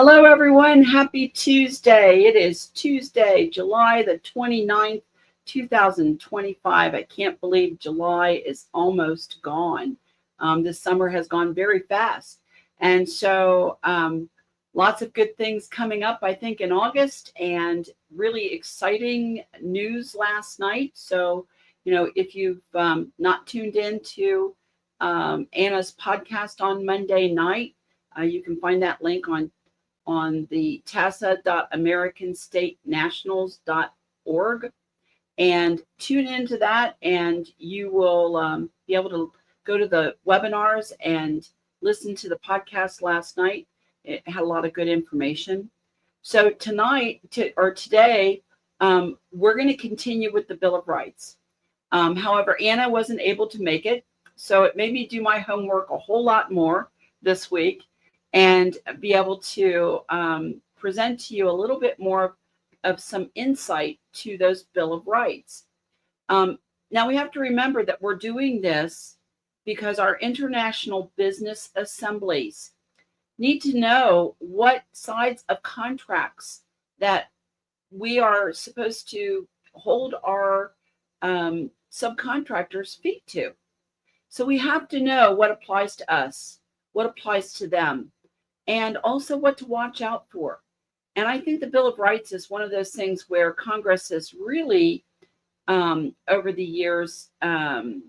Hello, everyone. Happy Tuesday. It is Tuesday, July the 29th, 2025. I can't believe July is almost gone. This summer has gone very fast. And so lots of good things coming up, I think, in August, and really exciting news last night. So, if you've not tuned in to Anna's podcast on Monday night, you can find that link on the tasa.americanstatenationals.org and tune into that, and you will be able to go to the webinars and listen to the podcast last night. It had a lot of good information. So today, we're going to continue with the Bill of Rights. However, Anna wasn't able to make it, so it made me do my homework a whole lot more this week and be able to present to you a little bit more of some insight to those Bill of Rights. Now, we have to remember that we're doing this because our international business assemblies need to know what sides of contracts that we are supposed to hold our subcontractors' feet to. So we have to know what applies to us, what applies to them, and also what to watch out for. And I think the Bill of Rights is one of those things where Congress has really, over the years, in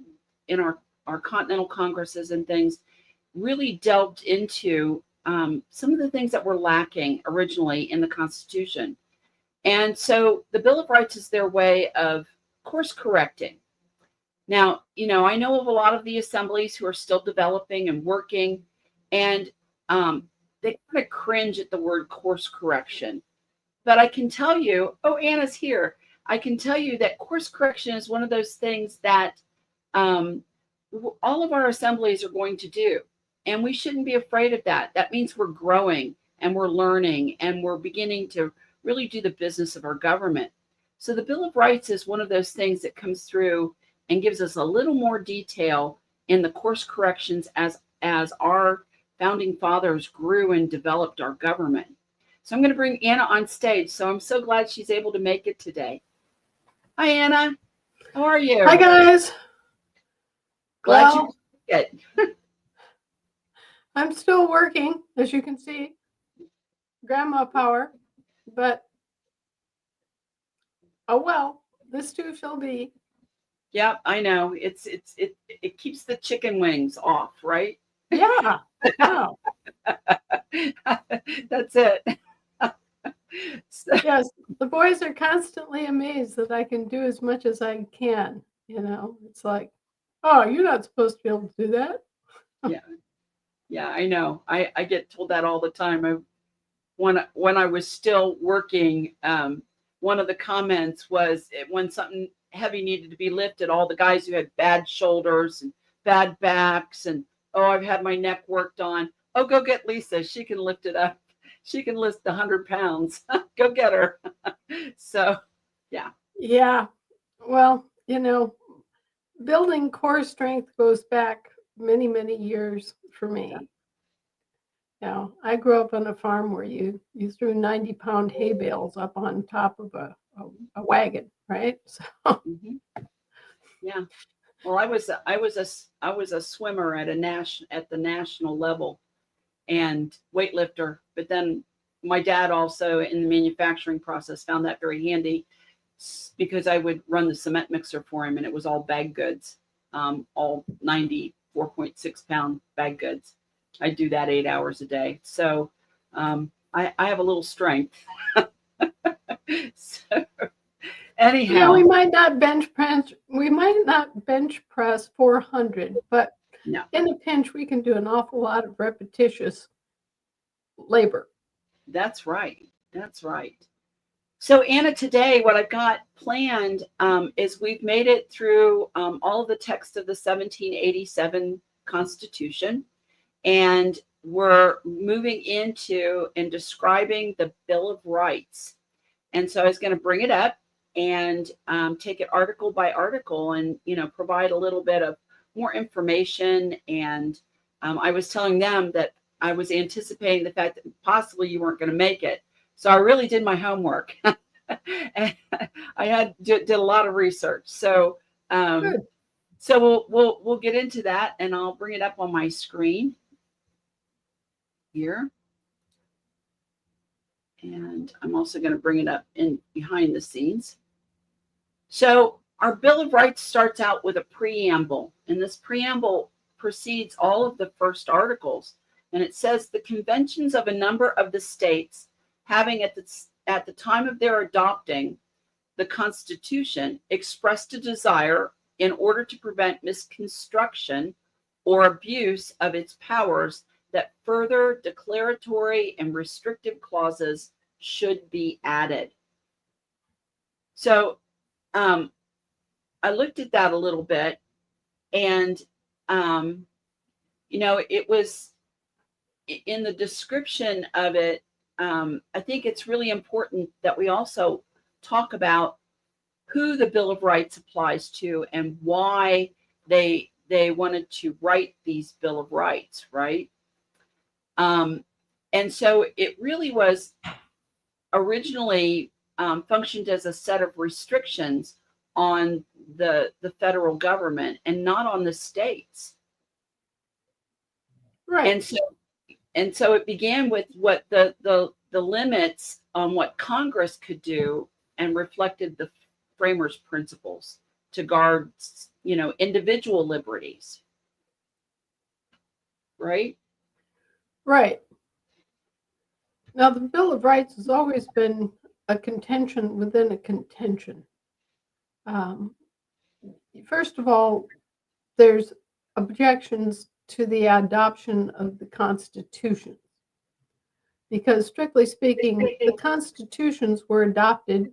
our continental congresses and things, really delved into some of the things that were lacking originally in the Constitution. And so the Bill of Rights is their way of course correcting. Now, I know of a lot of the assemblies who are still developing and working, and they kind of cringe at the word course correction. But I can tell you, oh, Anna's here. I can tell you that course correction is one of those things that all of our assemblies are going to do. And we shouldn't be afraid of that. That means we're growing and we're learning and we're beginning to really do the business of our government. So the Bill of Rights is one of those things that comes through and gives us a little more detail in the course corrections as our founding fathers grew and developed our government. So I'm going to bring Anna on stage. So I'm so glad she's able to make it today. Hi, Anna. How are you? Hi, guys. Glad you made it. I'm still working, as you can see. Grandma power. But, oh well, this too shall be. Yeah, I know. It keeps the chicken wings off, right? Yeah. Wow. That's it. Yes, the boys are constantly amazed that I can do as much as I can. It's like, oh, you're not supposed to be able to do that. Yeah, I know. I get told that all the time. When I was still working, one of the comments was when something heavy needed to be lifted, all the guys who had bad shoulders and bad backs and, oh, I've had my neck worked on. Oh, go get Lisa. She can lift it up. She can lift 100 pounds. Go get her. So, yeah. Yeah. Well, building core strength goes back many, many years for me. I grew up on a farm where you threw 90-pound hay bales up on top of a wagon, right? So. Yeah. Well, I was a swimmer at the national level and weightlifter, but then my dad also in the manufacturing process found that very handy because I would run the cement mixer for him, and it was all bag goods, all 94.6 pound bag goods. I do that 8 hours a day. So I have a little strength. So anyhow, we might not bench press 400, but no. In a pinch, we can do an awful lot of repetitious labor. That's right. That's right. So Anna, today what I've got planned is we've made it through all of the text of the 1787 Constitution. And we're moving into and describing the Bill of Rights. And so I was going to bring it up and take it article by article and, provide a little bit of more information. And I was telling them that I was anticipating the fact that possibly you weren't going to make it. So I really did my homework. And I did a lot of research. So Good. we'll get into that, and I'll bring it up on my screen here. And I'm also going to bring it up in behind the scenes. So our Bill of Rights starts out with a preamble, and this preamble precedes all of the first articles. And it says the conventions of a number of the states having at the time of their adopting the Constitution expressed a desire in order to prevent misconstruction or abuse of its powers that further declaratory and restrictive clauses should be added. So I looked at that a little bit, and it was in the description of it. I think it's really important that we also talk about who the Bill of Rights applies to and why they wanted to write these Bill of Rights, right? And so it really was originally functioned as a set of restrictions on the federal government and not on the states. Right. And so it began with what the limits on what Congress could do, and reflected the framers' principles to guard, individual liberties. Right? Right. Now, the Bill of Rights has always been a contention within a contention. First of all, there's objections to the adoption of the Constitution, because strictly speaking, the Constitutions were adopted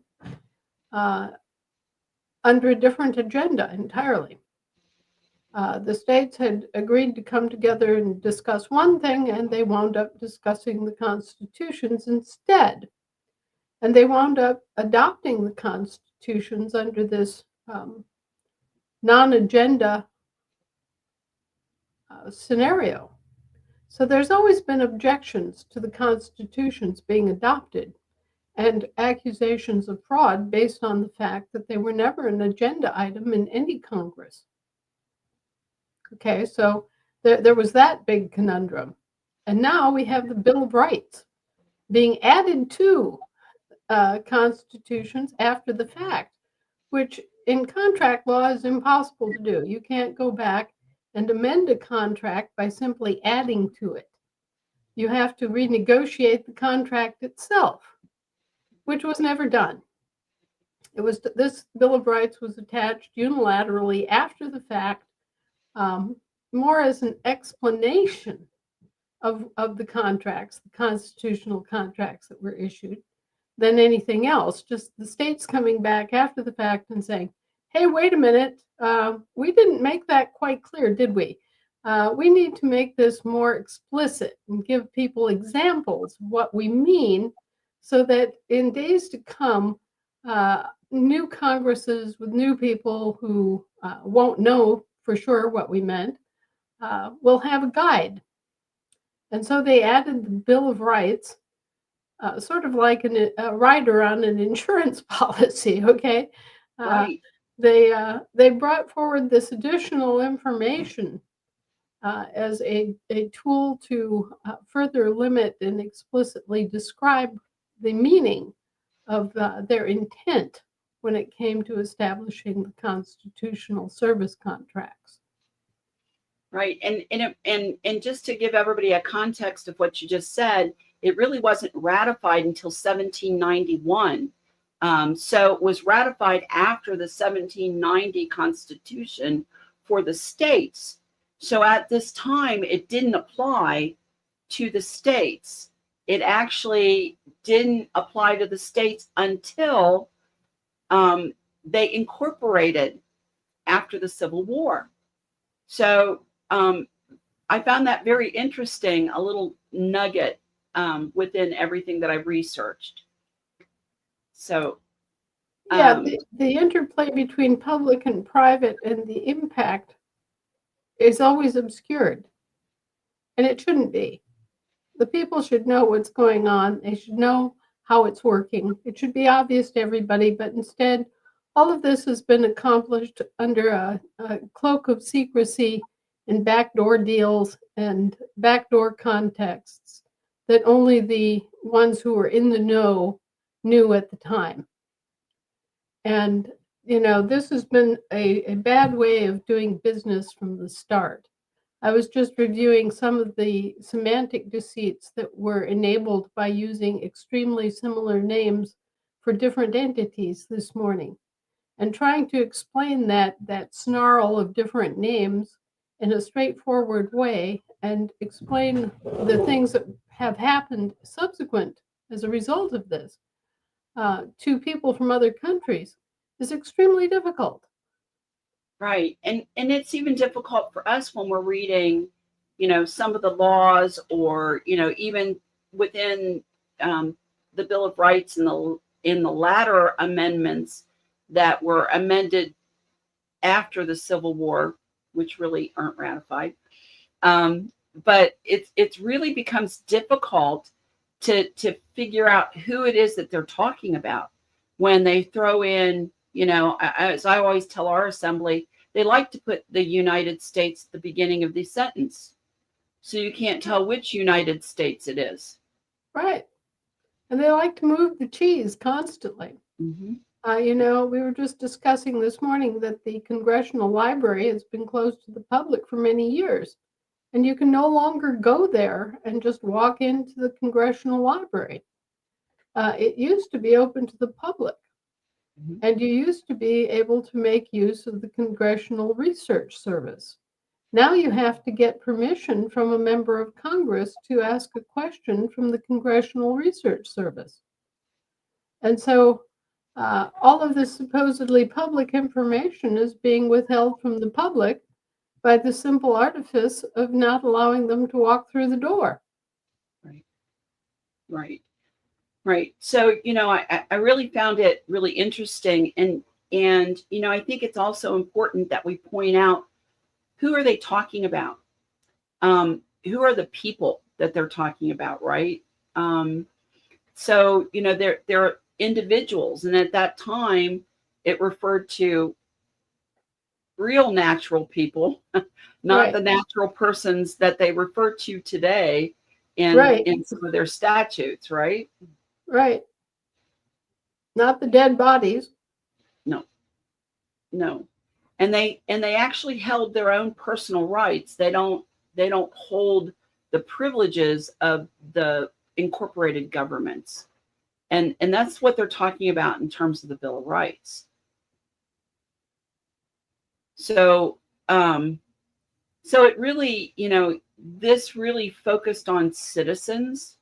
under a different agenda entirely. The states had agreed to come together and discuss one thing, and they wound up discussing the constitutions instead. And they wound up adopting the constitutions under this non-agenda scenario. So there's always been objections to the constitutions being adopted, and accusations of fraud based on the fact that they were never an agenda item in any Congress. Okay, so there was that big conundrum. And now we have the Bill of Rights being added to constitutions after the fact, which in contract law is impossible to do. You can't go back and amend a contract by simply adding to it. You have to renegotiate the contract itself, which was never done. This Bill of Rights was attached unilaterally after the fact, more as an explanation of the contracts, the constitutional contracts that were issued, than anything else. Just the states coming back after the fact and saying, hey, wait a minute, we didn't make that quite clear, did we? We need to make this more explicit and give people examples of what we mean, so that in days to come, new Congresses with new people who won't know for sure what we meant will have a guide. And so they added the Bill of Rights, sort of like a rider on an insurance policy, okay? Right. They brought forward this additional information as a tool to further limit and explicitly describe the meaning of their intent when it came to establishing the constitutional service contracts. Right. And just to give everybody a context of what you just said, it really wasn't ratified until 1791. So it was ratified after the 1790 Constitution for the states. So at this time, it didn't apply to the states. It actually didn't apply to the states until they incorporated after the Civil War. So I found that very interesting, a little nugget within everything that I've researched. So yeah, the interplay between public and private and the impact is always obscured, and it shouldn't be. The people should know what's going on. They should know how it's working. It should be obvious to everybody, but instead, all of this has been accomplished under a cloak of secrecy and backdoor deals and backdoor contexts that only the ones who were in the know knew at the time. And, this has been a bad way of doing business from the start. I was just reviewing some of the semantic deceits that were enabled by using extremely similar names for different entities this morning and trying to explain that snarl of different names in a straightforward way and explain the things that have happened subsequent as a result of this to people from other countries is extremely difficult. Right. And it's even difficult for us when we're reading, some of the laws or, even within the Bill of Rights and in the latter amendments that were amended after the Civil War, which really aren't ratified. But it's really becomes difficult to figure out who it is that they're talking about when they throw in, as I always tell our assembly, they like to put the United States at the beginning of the sentence. So you can't tell which United States it is. Right. And they like to move the cheese constantly. Mm-hmm. We were just discussing this morning that the Congressional Library has been closed to the public for many years. And you can no longer go there and just walk into the Congressional Library. It used to be open to the public. Mm-hmm. And you used to be able to make use of the Congressional Research Service. Now you have to get permission from a member of Congress to ask a question from the Congressional Research Service. And so all of this supposedly public information is being withheld from the public by the simple artifice of not allowing them to walk through the door. Right. So, I really found it really interesting. And, I think it's also important that we point out, who are they talking about? Who are the people that they're talking about, right? So, they're individuals. And at that time, it referred to real natural people, not the natural persons that they refer to today in some of their statutes, right? Right. Not the dead bodies. No. And they actually held their own personal rights. They don't hold the privileges of the incorporated governments. And that's what they're talking about in terms of the Bill of Rights. So it really, this really focused on citizens,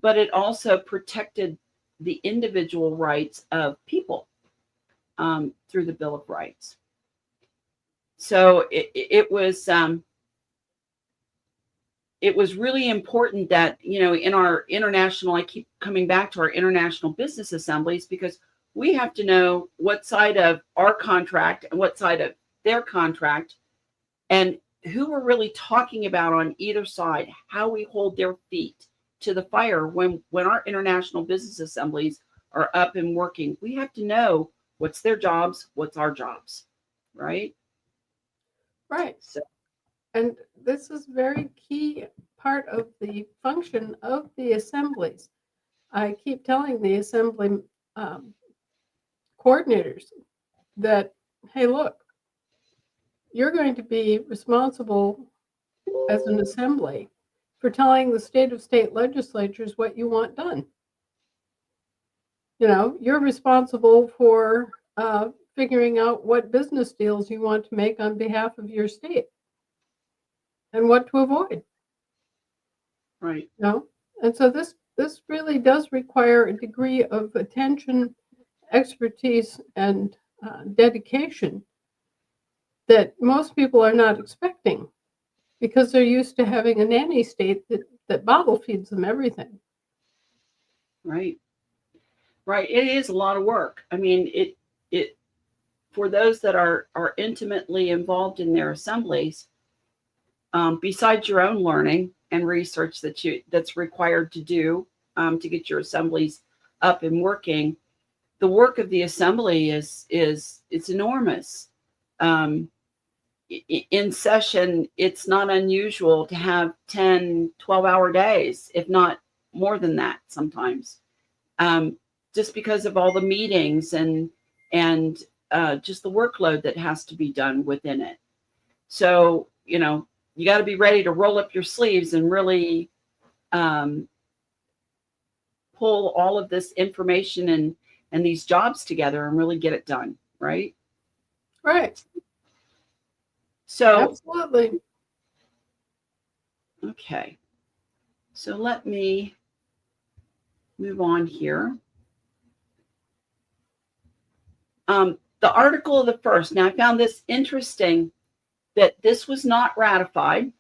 but it also protected the individual rights of people through the Bill of Rights. So it was really important that, in our international, I keep coming back to our international business assemblies, because we have to know what side of our contract and what side of their contract, and who we're really talking about on either side, how we hold their feet to the fire when our international business assemblies are up and working. We have to know what's their jobs, what's our jobs, right? Right. So, and this is very key part of the function of the assemblies. I keep telling the assembly coordinators that, hey, look, you're going to be responsible as an assembly for telling the state legislatures what you want done. You're responsible for figuring out what business deals you want to make on behalf of your state and what to avoid. Right. And so this really does require a degree of attention, expertise, and dedication that most people are not expecting, because they're used to having a nanny state that bottle feeds them everything. Right. It is a lot of work. I mean, it for those that are intimately involved in their assemblies, besides your own learning, and research that's required to do to get your assemblies up and working, the work of the assembly is it's enormous. In session, it's not unusual to have 10, 12-hour days, if not more than that sometimes, just because of all the meetings and just the workload that has to be done within it. So, you got to be ready to roll up your sleeves and really pull all of this information and these jobs together and really get it done, right? Right. So, absolutely. Okay. So let me move on here. The article of the first. Now, I found this interesting that this was not ratified,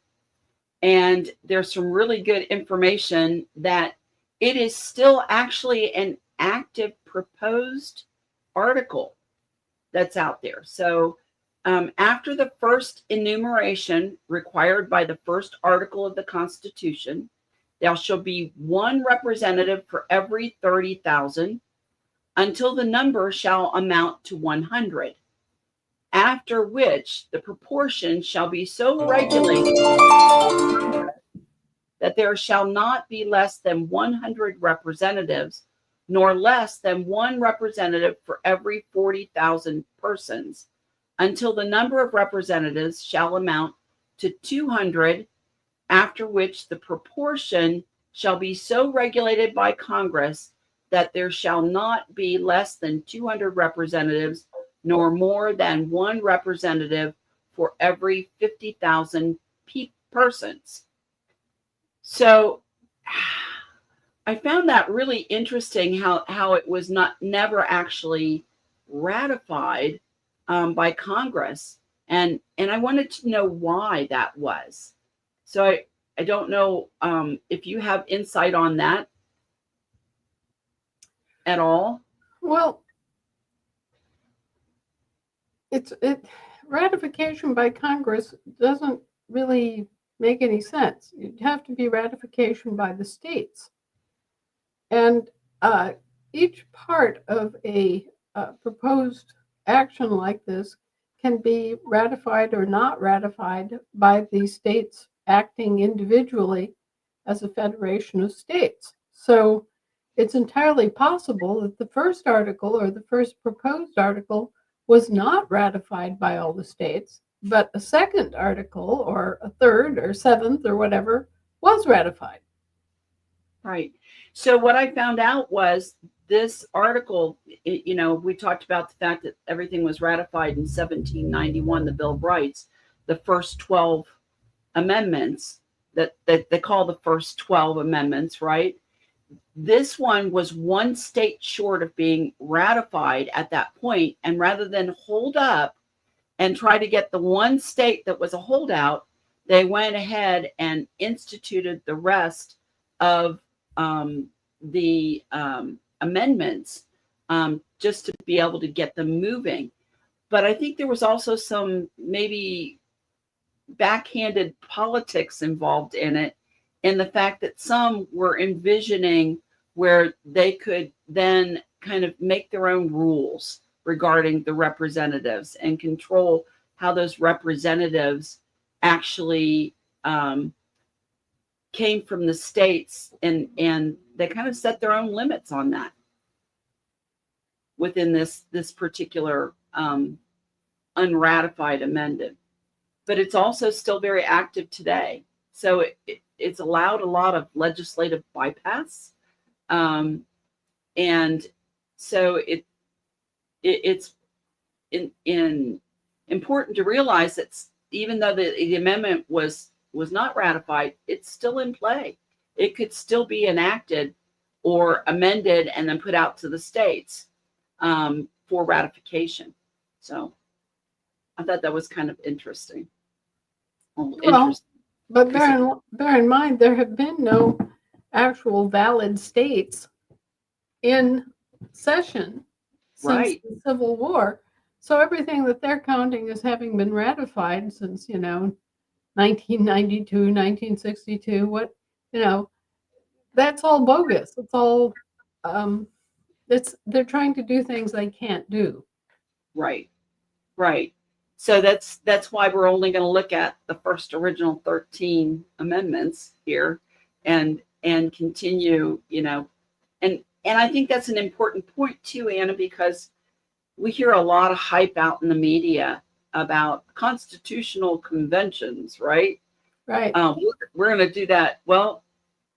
and there's some really good information that it is still actually an active proposed article that's out there. So after the first enumeration required by the first article of the Constitution, there shall be one representative for every 30,000 until the number shall amount to 100, after which the proportion shall be so regulated that there shall not be less than 100 representatives, nor less than one representative for every 40,000 persons, until the number of representatives shall amount to 200, after which the proportion shall be so regulated by Congress that there shall not be less than 200 representatives, nor more than one representative for every 50,000 persons. So I found that really interesting how it was never actually ratified by Congress, and I wanted to know why that was. So I don't know if you have insight on that at all. Well, ratification by Congress doesn't really make any sense. You'd have to be ratification by the states, and each part of a proposed action like this can be ratified or not ratified by the states acting individually as a federation of states. So it's entirely possible that the first article or the first proposed article was not ratified by all the states, but a second article or a third or seventh or whatever was ratified. Right. So what I found out was this article, we talked about the fact that everything was ratified in 1791, the Bill of Rights, the first 12 amendments that they call the first 12 amendments, right? This one was one state short of being ratified at that point, and rather than hold up and try to get the one state that was a holdout, they went ahead and instituted the rest of the amendments just to be able to get them moving. But I think there was also some maybe backhanded politics involved in it, in the fact that some were envisioning where they could then kind of make their own rules regarding the representatives and control how those representatives actually came from the states, and they kind of set their own limits on that within this particular unratified amendment. But it's also still very active today. So it's allowed a lot of legislative bypass. And so it's important to realize that even though the amendment was not ratified, it's still in play. It could still be enacted or amended and then put out to the states for ratification. So I thought that was kind of interesting. But bear in mind, there have been no actual valid states in session since the Civil War. So everything that they're counting as having been ratified since, 1992, 1962, what, you know, that's all bogus. It's all, they're trying to do things they can't do. Right. Right. So that's why we're only going to look at the first original 13 amendments here and continue, and I think that's an important point too, Anna, because we hear a lot of hype out in the media about constitutional conventions, right? Right. We're going to do that. Well,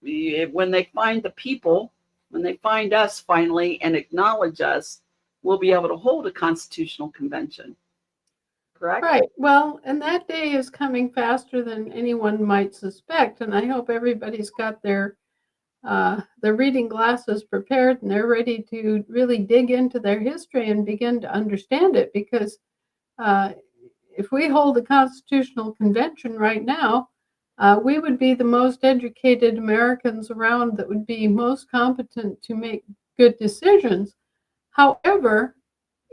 when they find the people, when they find us finally and acknowledge us, we'll be able to hold a constitutional convention. Correct? Right. Well, and that day is coming faster than anyone might suspect. And I hope everybody's got their reading glasses prepared and they're ready to really dig into their history and begin to understand it. Because if we hold a constitutional convention right now, we would be the most educated Americans around that would be most competent to make good decisions. However,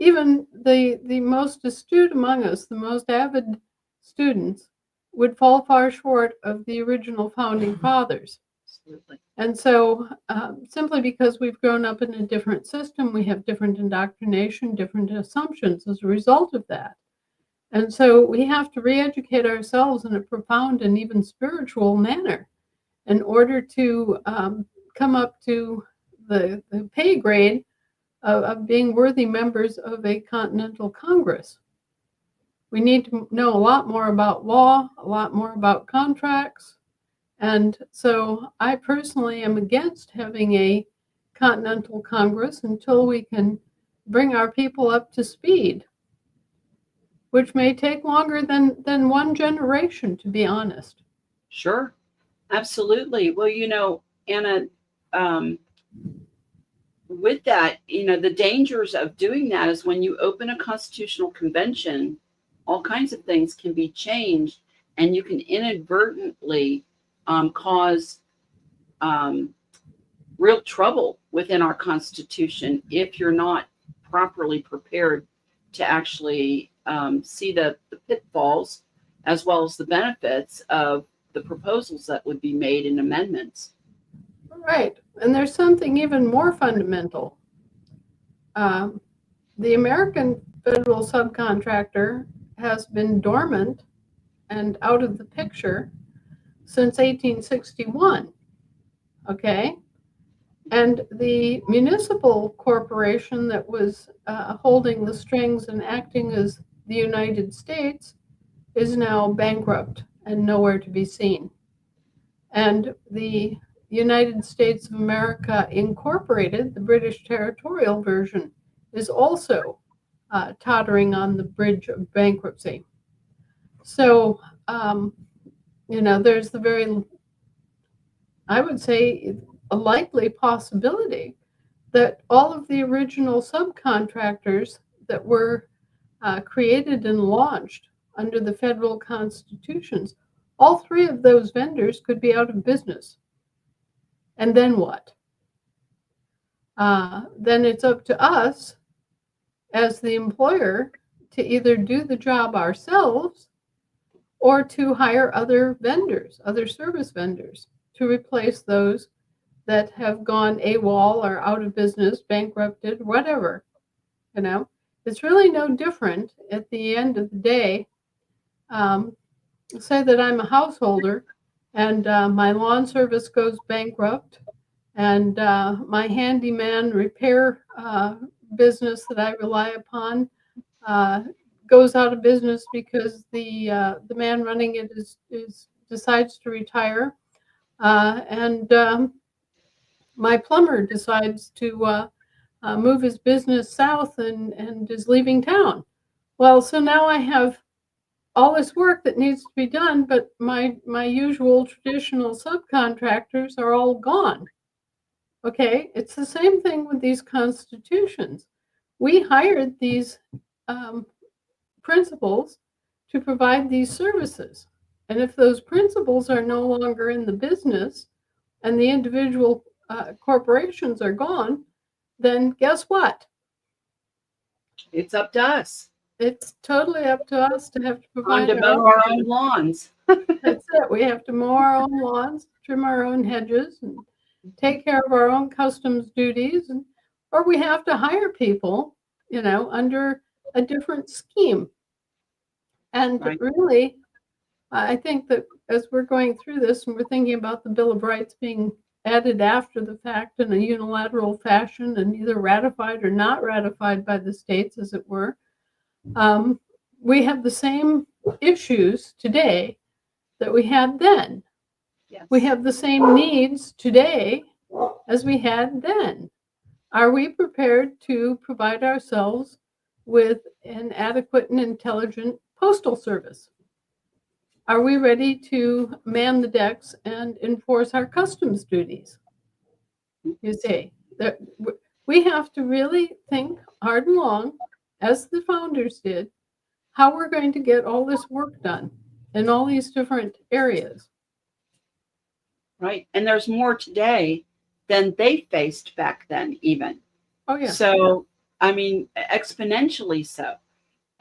even the most astute among us, the most avid students, would fall far short of the original founding fathers. Absolutely. And so, simply because we've grown up in a different system, we have different indoctrination, different assumptions as a result of that. And so we have to re-educate ourselves in a profound and even spiritual manner in order to come up to the pay grade of being worthy members of a continental Congress. We need to know a lot more about law, a lot more about contracts. And so I personally am against having a continental Congress until we can bring our people up to speed, which may take longer than one generation, to be honest. Sure. Absolutely. Well, Anna, with that, the dangers of doing that is when you open a constitutional convention, all kinds of things can be changed, and you can inadvertently cause real trouble within our Constitution if you're not properly prepared to actually see the pitfalls as well as the benefits of the proposals that would be made in amendments. Right. And there's something even more fundamental. The American federal subcontractor has been dormant and out of the picture since 1861. Okay? And the municipal corporation that was holding the strings and acting as the United States is now bankrupt and nowhere to be seen. And the United States of America Incorporated, the British territorial version, is also tottering on the bridge of bankruptcy. So, there's the very, I would say, a likely possibility that all of the original subcontractors that were created and launched under the federal constitutions, all three of those vendors could be out of business. And then what? Then it's up to us as the employer to either do the job ourselves or to hire other vendors, other service vendors, to replace those that have gone AWOL or out of business, bankrupted, whatever. It's really no different at the end of the day. Say that I'm a householder and my lawn service goes bankrupt and my handyman repair business that I rely upon goes out of business because the man running it decides to retire, and my plumber decides to move his business south and is leaving town. Well, so now I have all this work that needs to be done, but my usual traditional subcontractors are all gone. Okay, it's the same thing with these constitutions. We hired these principals to provide these services. And if those principals are no longer in the business and the individual corporations are gone, then guess what? It's up to us. It's totally up to us to have to Time provide to mow our own lawns. That's it. We have to mow our own lawns, trim our own hedges, and take care of our own customs duties, or we have to hire people, under a different scheme. And Right. really, I think that as we're going through this and we're thinking about the Bill of Rights being added after the fact in a unilateral fashion and either ratified or not ratified by the states, as it were, we have the same issues today that we had then. Yes. We have the same needs today as we had then. Are we prepared to provide ourselves with an adequate and intelligent postal service? Are we ready to man the decks and enforce our customs duties? You see, that we have to really think hard and long, as the founders did, how we're going to get all this work done in all these different areas. Right. And there's more today than they faced back then, even. Oh, yeah. So, I mean, exponentially so.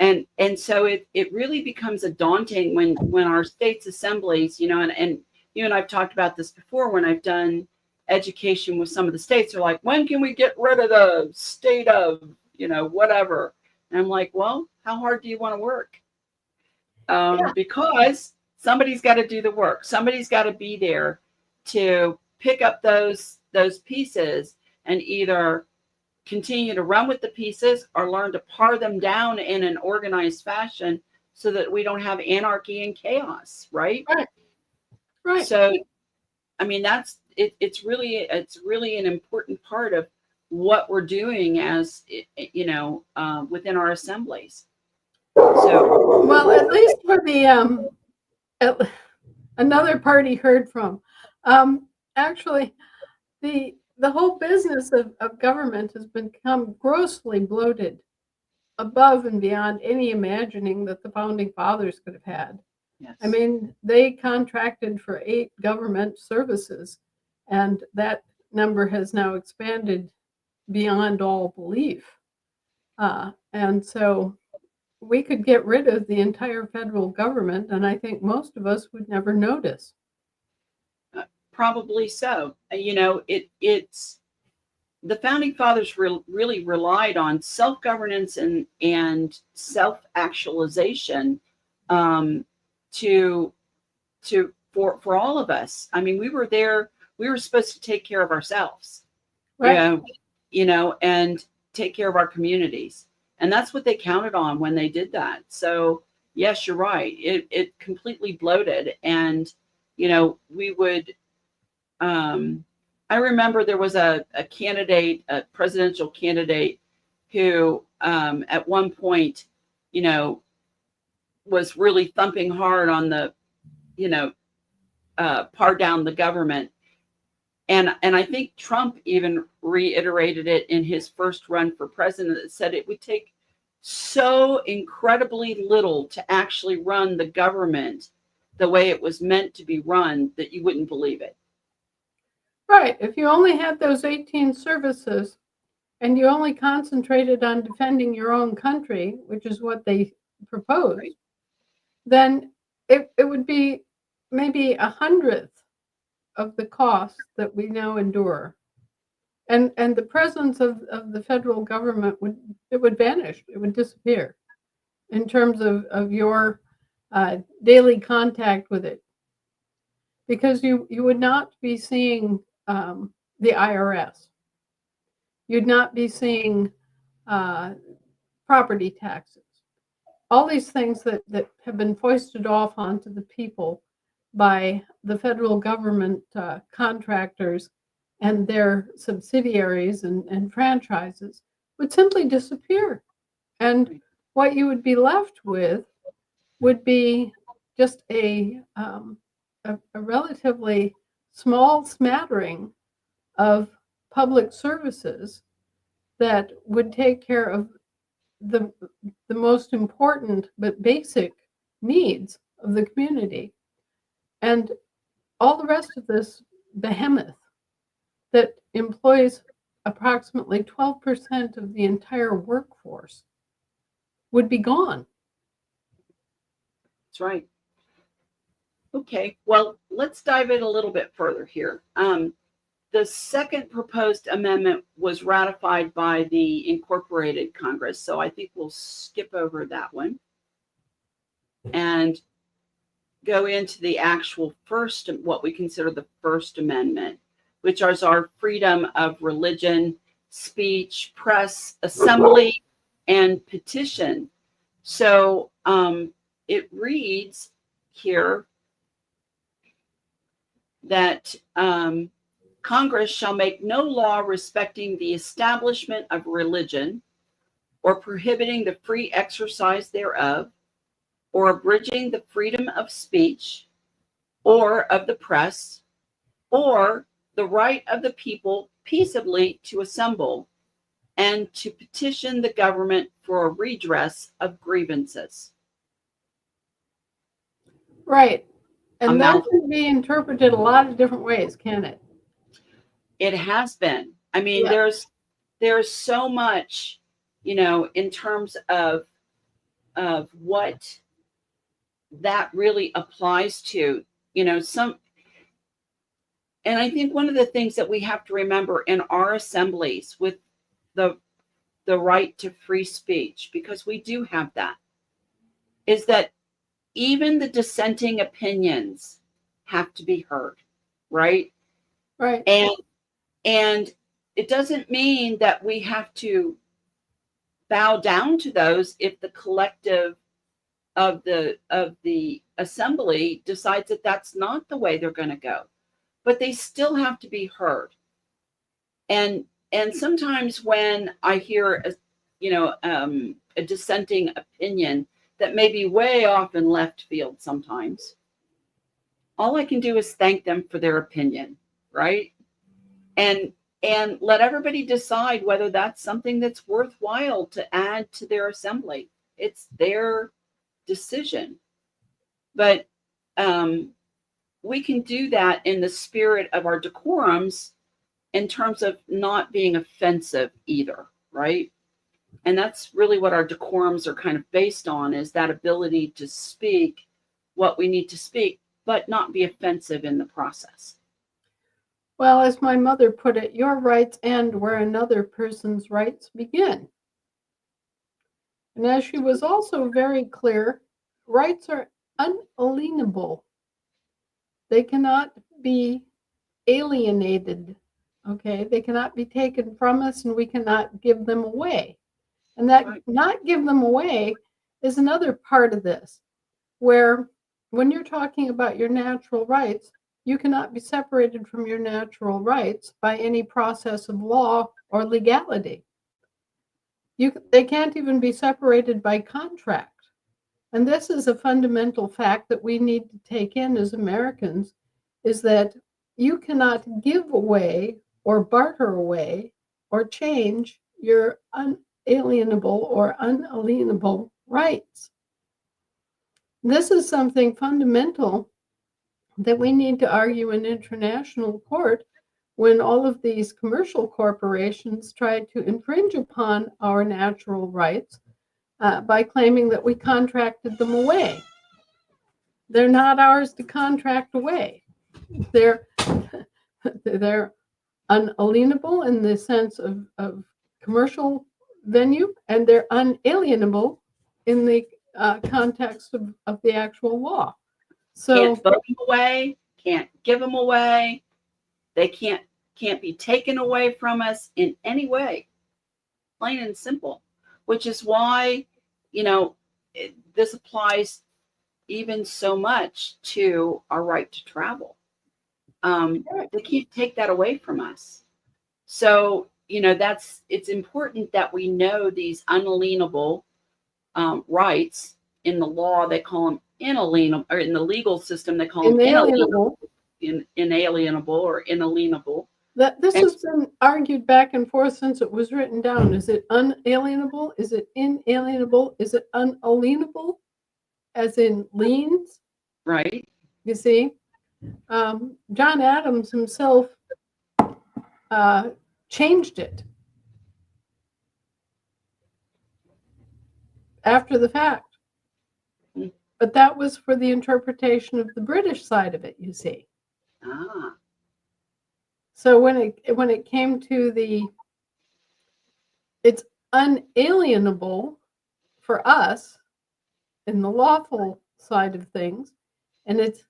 And so it really becomes a daunting when our states assemblies, and you and I've talked about this before when I've done education with some of the states. They're like, when can we get rid of the state of, whatever? And I'm like, well, how hard do you want to work? Yeah. Because somebody's got to do the work. Somebody's got to be there to pick up those pieces and either continue to run with the pieces or learn to par them down in an organized fashion so that we don't have anarchy and chaos, right? Right. So, I mean, that's it. It's really an important part of what we're doing as within our assemblies. So, well, at least for the another party heard from. Actually, the whole business of government has become grossly bloated, above and beyond any imagining that the founding fathers could have had. yes. I mean, they contracted for 8 government services, and that number has now expanded beyond all belief. And so we could get rid of the entire federal government, and I think most of us would never notice. Probably so. It's the founding fathers really relied on self-governance and self-actualization to for all of us. I mean, we were there. We were supposed to take care of ourselves, Right. And take care of our communities, and that's what they counted on when they did that. So yes, you're right. It completely bloated, and we would. I remember there was a candidate, a presidential candidate, who at one point, was really thumping hard on the, par down the government. And I think Trump even reiterated it in his first run for president, that said it would take so incredibly little to actually run the government the way it was meant to be run that you wouldn't believe it. Right. If you only had those 18 services and you only concentrated on defending your own country, which is what they proposed, Right. then it would be maybe 100th of the cost that we now endure. And the presence of the federal government would vanish. It would disappear in terms of your daily contact with it. Because you would not be seeing the IRS. You'd not be seeing property taxes. All these things that have been foisted off onto the people by the federal government contractors and their subsidiaries and franchises would simply disappear. And what you would be left with would be just a relatively small smattering of public services that would take care of the most important but basic needs of the community. And all the rest of this behemoth that employs approximately 12% of the entire workforce would be gone. That's right. Okay, well, let's dive in a little bit further here. The second proposed amendment was ratified by the Incorporated Congress, so I think we'll skip over that one and go into the actual first, what we consider the First Amendment, which is our freedom of religion, speech, press, assembly, and petition. So it reads here that Congress shall make no law respecting the establishment of religion or prohibiting the free exercise thereof or abridging the freedom of speech or of the press or the right of the people peaceably to assemble and to petition the government for a redress of grievances. Right. And that can be interpreted a lot of different ways, can it? It has been. I mean, there's so much, in terms of what that really applies to, some. And I think one of the things that we have to remember in our assemblies with the right to free speech, because we do have that, is that even the dissenting opinions have to be heard, right? Right. And it doesn't mean that we have to bow down to those if the collective of the assembly decides that that's not the way they're going to go, but they still have to be heard. And sometimes when I hear a dissenting opinion that may be way off in left field, sometimes all I can do is thank them for their opinion, right? And let everybody decide whether that's something that's worthwhile to add to their assembly. It's their decision. But we can do that in the spirit of our decorums in terms of not being offensive either, right? And that's really what our decorums are kind of based on, is that ability to speak what we need to speak, but not be offensive in the process. Well, as my mother put it, your rights end where another person's rights begin. And as she was also very clear, rights are unalienable. They cannot be alienated, okay? They cannot be taken from us, and we cannot give them away. And that not give them away is another part of this, where when you're talking about your natural rights, you cannot be separated from your natural rights by any process of law or legality. They can't even be separated by contract. And this is a fundamental fact that we need to take in as Americans, is that you cannot give away or barter away or change your unalienable or unalienable rights. This is something fundamental that we need to argue in international court when all of these commercial corporations try to infringe upon our natural rights by claiming that we contracted them away. They're not ours to contract away. They're unalienable in the sense of commercial venue, and they're unalienable in the context of the actual law. So can't vote them away, can't give them away. They can't be taken away from us in any way, plain and simple, which is why, this applies even so much to our right to travel. They can't take that away from us. So, it's important that we know these unalienable rights. In the law, they call them inalienable, or in the legal system, they call them inalienable or inalienable. This has been argued back and forth since it was written down. Is it unalienable? Is it inalienable? Is it unalienable, as in liens? Right. You see, John Adams himself changed it after the fact. But that was for the interpretation of the British side of it, you see. Ah, So when it came to it's unalienable for us in the lawful side of things, and it's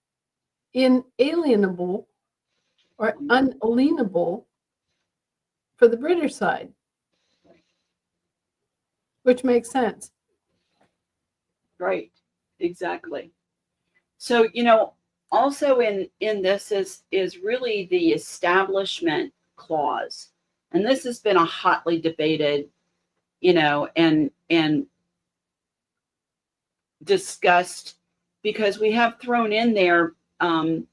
inalienable or unalienable for the British side, which makes sense. right. Exactly. So, also in this is really the establishment clause. And this has been a hotly debated, and discussed, because we have thrown in there, the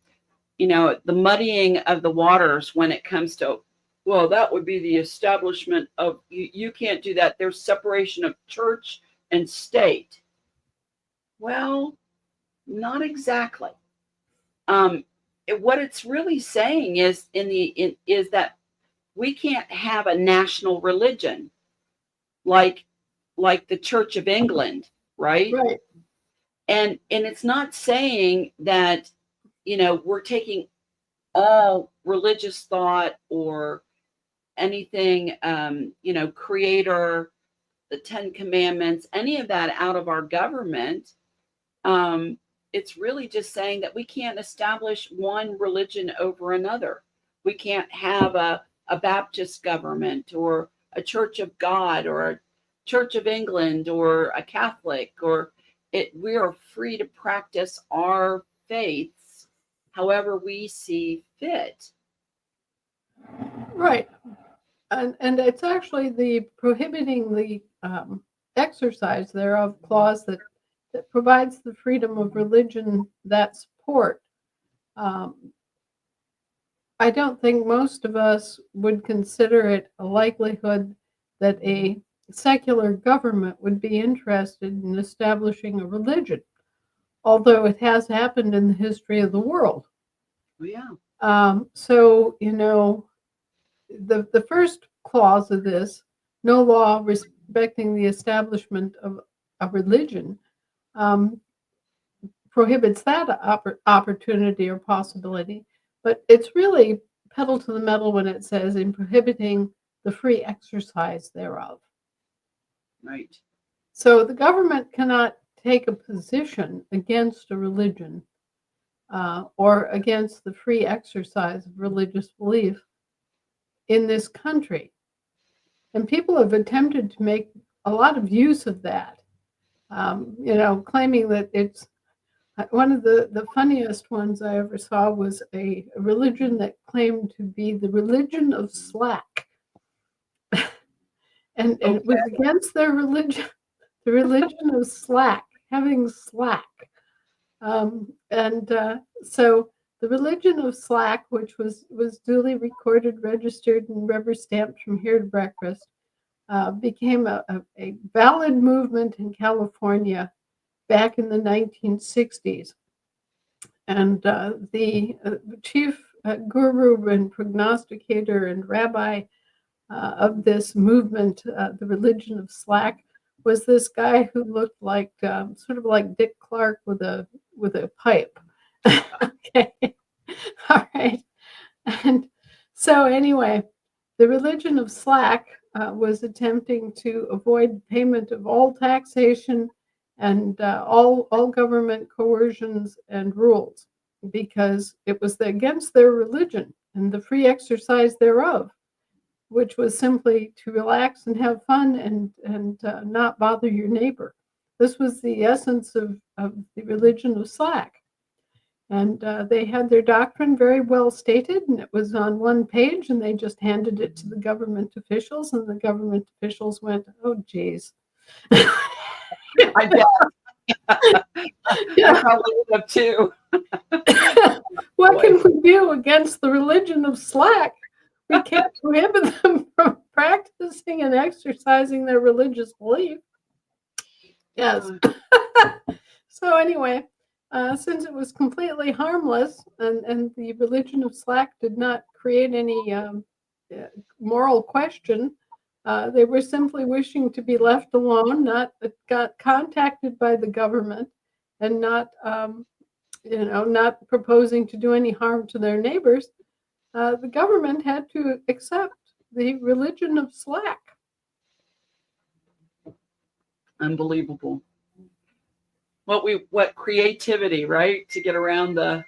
muddying of the waters when it comes to, well, that would be the establishment of, you can't do that. There's separation of church and state. Well, not exactly. What it's really saying is is that we can't have a national religion like the Church of England, right? Right. And it's not saying that we're taking all religious thought or anything, creator, the Ten Commandments, any of that out of our government. It's really just saying that we can't establish one religion over another. We can't have a Baptist government or a Church of God or a Church of England or a Catholic, or we are free to practice our faiths however we see fit. Right. And it's actually the prohibiting the exercise thereof clause that provides the freedom of religion that support. I don't think most of us would consider it a likelihood that a secular government would be interested in establishing a religion, although it has happened in the history of the world. Oh, yeah. So, the first clause of this, no law respecting the establishment of a religion, prohibits that opportunity or possibility. But it's really pedal to the metal when it says in prohibiting the free exercise thereof. Right. So the government cannot take a position against a religion or against the free exercise of religious belief in this country. And people have attempted to make a lot of use of that, claiming that it's one of the funniest ones I ever saw was a religion that claimed to be the religion of slack. And Okay. it was against their religion, the religion of slack, having slack. So the religion of slack, which was duly recorded, registered, and rubber stamped from here to breakfast, became a valid movement in California back in the 1960s. And the chief guru and prognosticator and rabbi of this movement, the religion of slack, was this guy who looked like sort of like Dick Clark with a pipe. Okay, all right. And so anyway, the religion of slack was attempting to avoid payment of all taxation and all government coercions and rules, because it was against their religion and the free exercise thereof, which was simply to relax and have fun and not bother your neighbor. This was the essence of the religion of slack. And they had their doctrine very well stated, and it was on one page, and they just handed it to the government officials, and the government officials went, "Oh, geez." I guess. I probably would have too. What can we do against the religion of slack? We can't prohibit them from practicing and exercising their religious belief. Yes. So anyway, since it was completely harmless and the religion of slack did not create any moral question, they were simply wishing to be left alone, not got contacted by the government, and not, not proposing to do any harm to their neighbors, the government had to accept the religion of slack. Unbelievable. What creativity, right? To get around the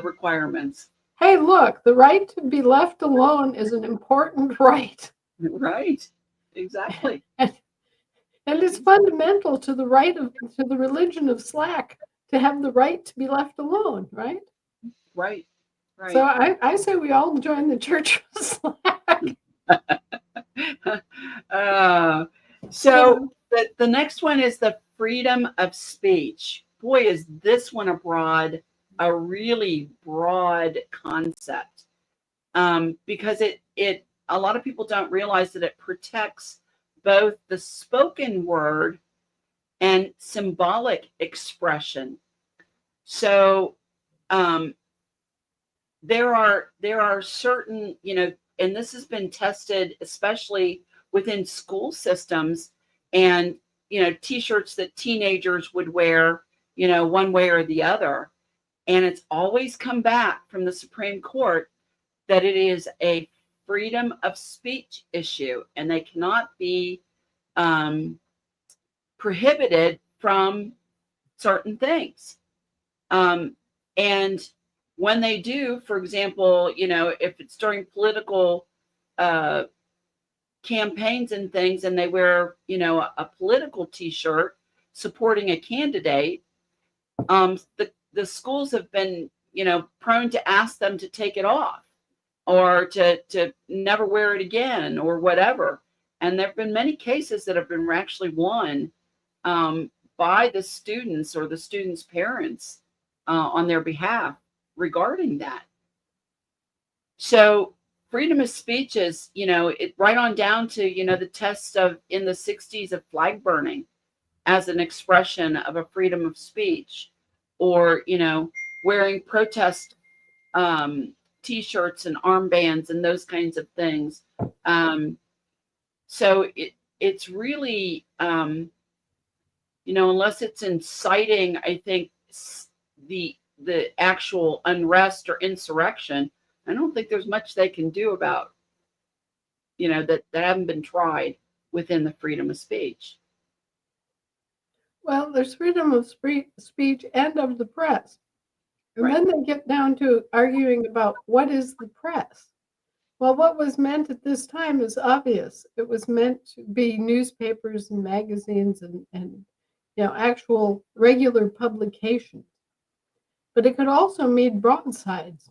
requirements. Hey, look, the right to be left alone is an important right. Right. Exactly. And it's fundamental to the to the religion of slack to have the right to be left alone, right? Right. Right. So I say we all join the Church of Slack. So the next one is the freedom of speech. Boy, is this one a really broad concept, because it a lot of people don't realize that it protects both the spoken word and symbolic expression. So there are certain, and this has been tested, especially within school systems, and t-shirts that teenagers would wear, one way or the other. And it's always come back from the Supreme Court that it is a freedom of speech issue, and they cannot be prohibited from certain things. And when they do, for example, if it's during political campaigns and things, and they wear, a political t-shirt supporting a candidate, the schools have been, prone to ask them to take it off, or to never wear it again, or whatever. And there have been many cases that have been actually won by the students or the students' parents on their behalf regarding that. So freedom of speech is, it right on down to, the tests in the 60s of flag burning as an expression of a freedom of speech, or, wearing protest t-shirts and armbands and those kinds of things. So it's really, unless it's inciting, I think, the actual unrest or insurrection, I don't think there's much they can do about, that haven't been tried within the freedom of speech. Well, there's freedom of speech and of the press. And Right. then they get down to arguing about what is the press. Well, what was meant at this time is obvious. It was meant to be newspapers and magazines and actual regular publications. But it could also mean broadsides.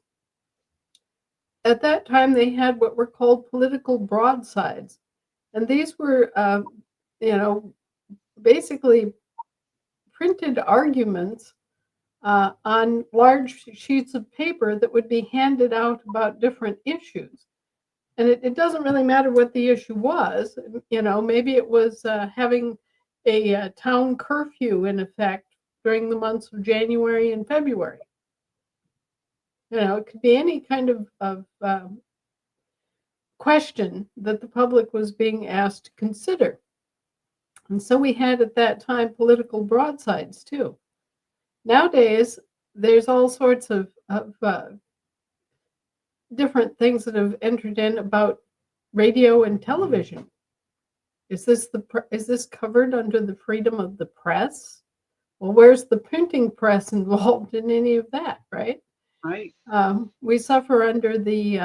At that time, they had what were called political broadsides. And these were, basically printed arguments on large sheets of paper that would be handed out about different issues. And it doesn't really matter what the issue was. Maybe it was having a town curfew in effect during the months of January and February. It could be any kind of question that the public was being asked to consider. And so we had at that time political broadsides too. Nowadays, there's all sorts of different things that have entered in about radio and television. Is this covered under the freedom of the press? Well, where's the printing press involved in any of that, right? Right. We suffer under the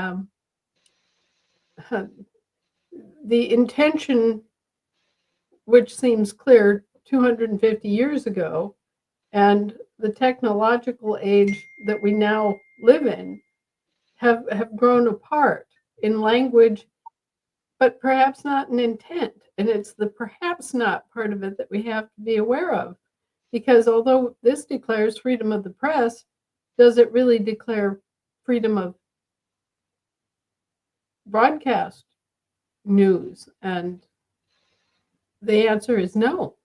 intention, which seems clear 250 years ago, and the technological age that we now live in have grown apart in language, but perhaps not in intent. And it's the perhaps not part of it that we have to be aware of. Because although this declares freedom of the press, does it really declare freedom of broadcast news? And the answer is no.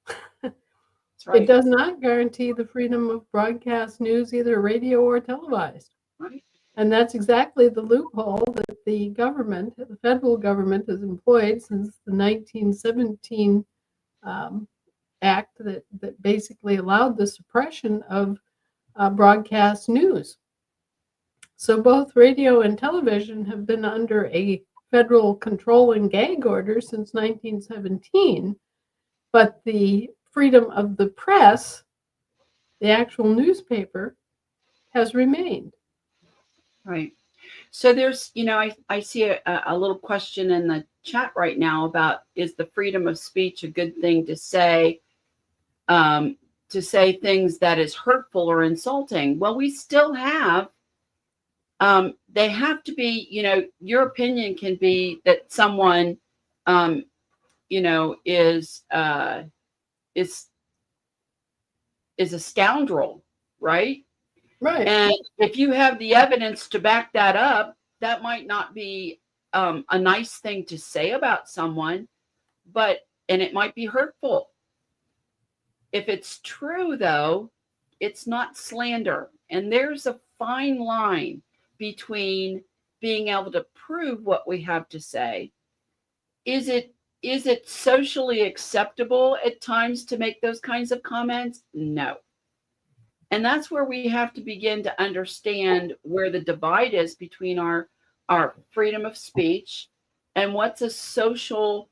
That's right. It does not guarantee the freedom of broadcast news, either radio or televised. Right. And that's exactly the loophole that the government, the federal government, has employed since the 1917 act that basically allowed the suppression of broadcast news. So both radio and television have been under a federal control and gag order since 1917, but the freedom of the press, the actual newspaper, has remained. Right. So there's, I see a little question in the chat right now about, is the freedom of speech a good thing to say things that is hurtful or insulting? Well, we still have, they have to be, your opinion can be that someone, is a scoundrel, right? Right. And if you have the evidence to back that up, that might not be a nice thing to say about someone, and it might be hurtful. If it's true, though, it's not slander. And there's a fine line between being able to prove what we have to say. Is it socially acceptable at times to make those kinds of comments? No. And that's where we have to begin to understand where the divide is between our freedom of speech and what's a social,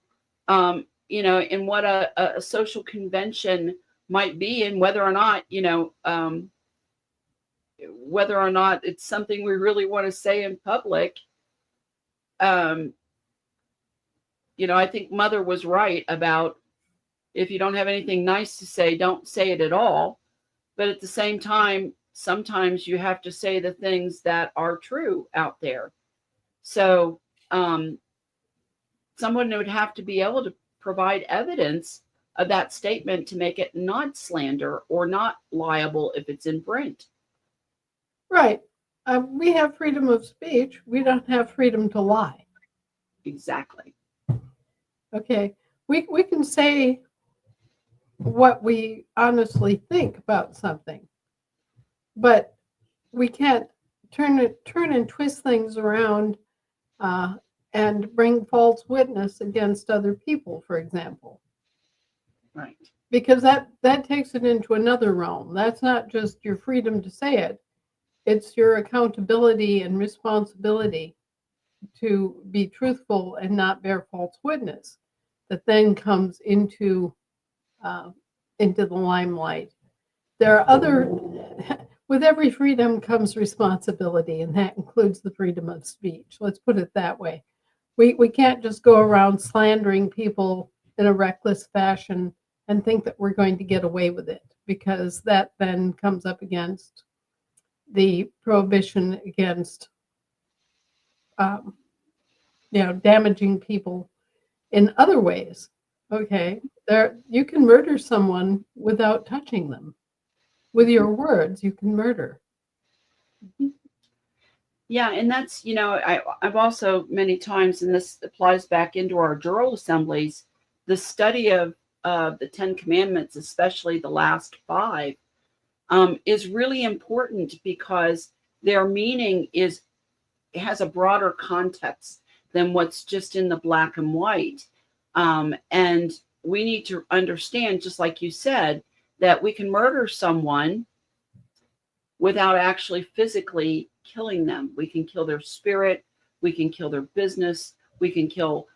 and what a social convention might be, and whether or not, whether or not it's something we really want to say in public. I think Mother was right about, if you don't have anything nice to say, don't say it at all. But at the same time, sometimes you have to say the things that are true out there. So someone would have to be able to provide evidence of that statement to make it not slander or not liable if it's in print. Right. We have freedom of speech. We don't have freedom to lie. Exactly. Okay. We can say what we honestly think about something, but we can't turn and twist things around and bring false witness against other people, for example. Right. Because that takes it into another realm. That's not just your freedom to say it. It's your accountability and responsibility to be truthful and not bear false witness that then comes into the limelight. There are other, with every freedom comes responsibility, and that includes the freedom of speech. Let's put it that way. We can't just go around slandering people in a reckless fashion and think that we're going to get away with it, because that then comes up against the prohibition against damaging people in other ways. Okay, you can murder someone without touching them. With your words, you can murder. Yeah, and that's, I've also many times, and this applies back into our jural assemblies, the study of the 10 Commandments, especially the last 5, is really important, because their meaning has a broader context than what's just in the black and white. And we need to understand, just like you said, that we can murder someone without actually physically killing them. We can kill their spirit. We can kill their business. We can kill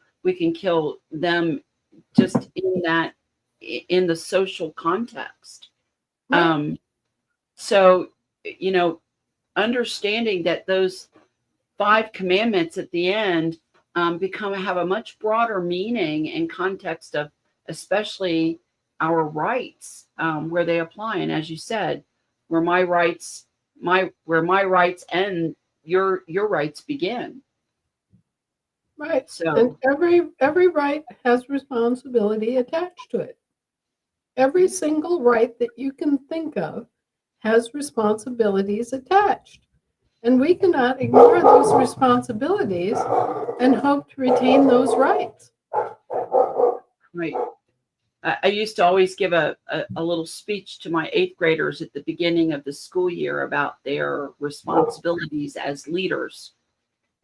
them just in the social context. Right. So, understanding that those 5 commandments at the end have a much broader meaning and context of, especially our rights, where they apply. And as you said, where my rights end, your rights begin. Right. So, and every right has responsibility attached to it. Every single right that you can think of has responsibilities attached. And we cannot ignore those responsibilities and hope to retain those rights. right. I used to always give a little speech to my 8th graders at the beginning of the school year about their responsibilities as leaders.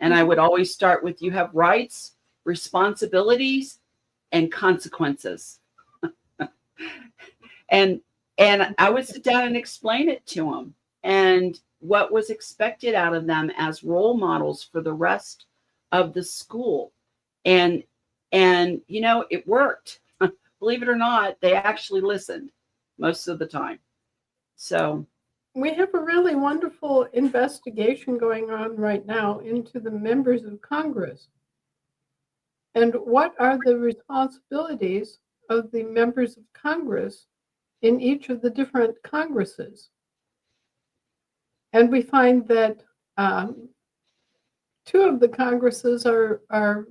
And I would always start with, you have rights, responsibilities, and consequences. and and I would sit down and explain it to them, and what was expected out of them as role models for the rest of the school. And it worked. Believe it or not, they actually listened most of the time. So, We have a really wonderful investigation going on right now into the members of Congress. And what are the responsibilities of the members of Congress in each of the different Congresses? And we find that two of the Congresses are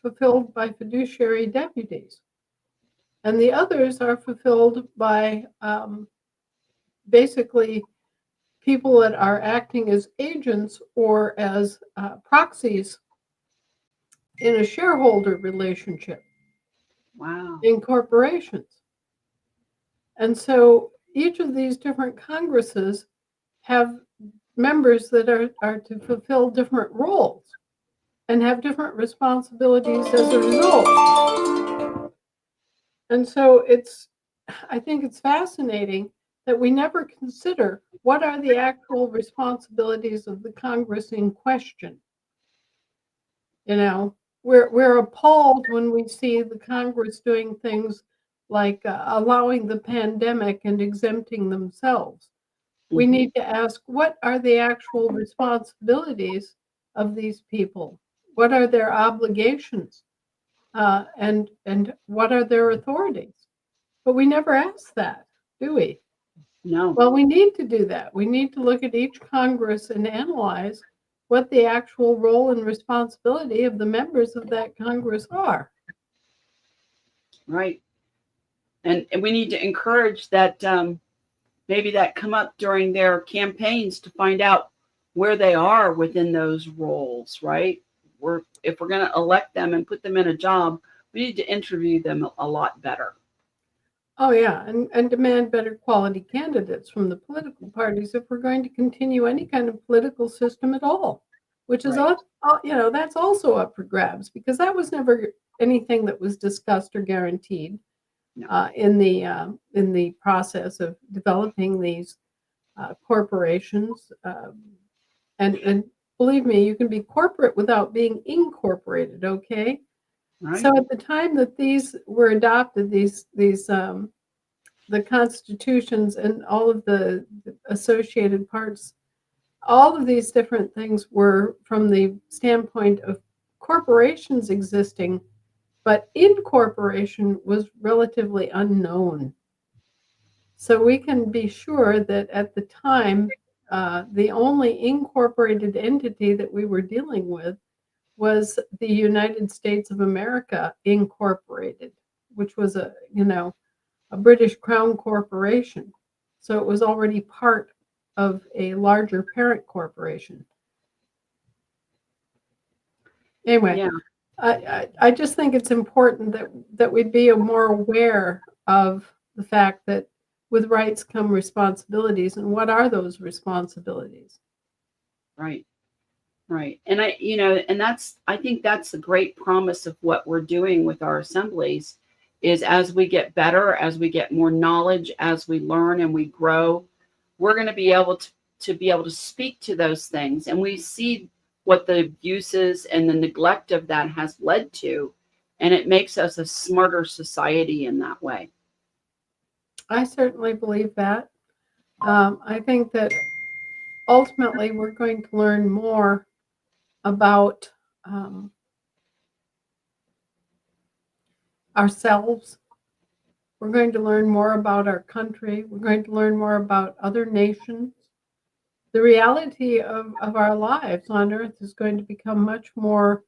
fulfilled by fiduciary deputies, and the others are fulfilled by basically people that are acting as agents or as proxies in a shareholder relationship wow. in corporations. And so each of these different Congresses have members that are to fulfill different roles and have different responsibilities as a result. And so I think it's fascinating that we never consider what are the actual responsibilities of the Congress in question. We're appalled when we see the Congress doing things like allowing the pandemic and exempting themselves. We need to ask, what are the actual responsibilities of these people? What are their obligations? And what are their authorities? But we never ask that, do we? No. Well, we need to do that. We need to look at each Congress and analyze what the actual role and responsibility of the members of that Congress are. Right. And we need to encourage that, maybe that come up during their campaigns, to find out where they are within those roles, right? If we're going to elect them and put them in a job, we need to interview them a lot better. Oh, yeah, and demand better quality candidates from the political parties if we're going to continue any kind of political system at all, which is, Right. that's also up for grabs, because that was never anything that was discussed or guaranteed No. in the process of developing these corporations. And believe me, you can be corporate without being incorporated, okay? Right. So at the time that these were adopted, the constitutions and all of the associated parts, all of these different things were from the standpoint of corporations existing, but incorporation was relatively unknown. So we can be sure that at the time, the only incorporated entity that we were dealing with was the United States of America Incorporated, which was a British Crown corporation. So it was already part of a larger parent corporation. Anyway, Yeah. I just think it's important that we be more aware of the fact that with rights come responsibilities, and what are those responsibilities? Right. Right. And I think that's the great promise of what we're doing with our assemblies, is as we get better, as we get more knowledge, as we learn and we grow, we're going to be able to speak to those things. And we see what the abuses and the neglect of that has led to. And it makes us a smarter society in that way. I certainly believe that. I think that ultimately we're going to learn more about ourselves. We're going to learn more about our country. We're going to learn more about other nations. The reality of our lives on earth is going to become much more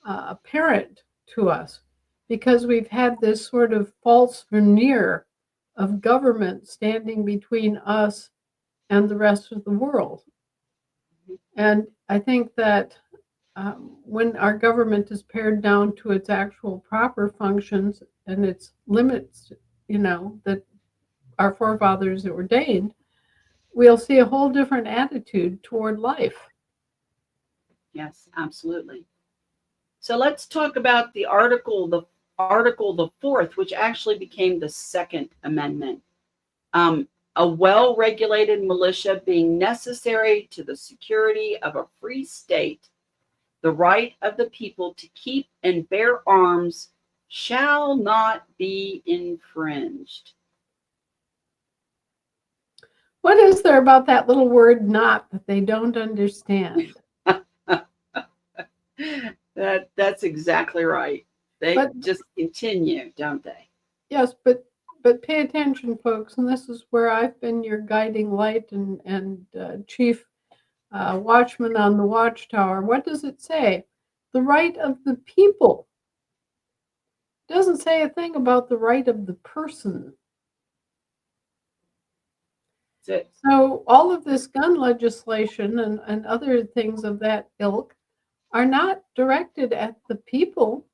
apparent to us, because we've had this sort of false veneer of government standing between us and the rest of the world. And I think that when our government is pared down to its actual proper functions and its limits, that our forefathers ordained, we'll see a whole different attitude toward life. Yes, absolutely. So let's talk about the article, Article the Fourth, which actually became the Second Amendment. A well-regulated militia being necessary to the security of a free state, the right of the people to keep and bear arms shall not be infringed. What is there about that little word "not" that they don't understand? That's exactly right. They just continue, don't they? Yes, but pay attention, folks, and this is where I've been your guiding light and chief watchman on the watchtower. What does it say? The right of the people. It doesn't say a thing about the right of the person. So all of this gun legislation and other things of that ilk are not directed at the people.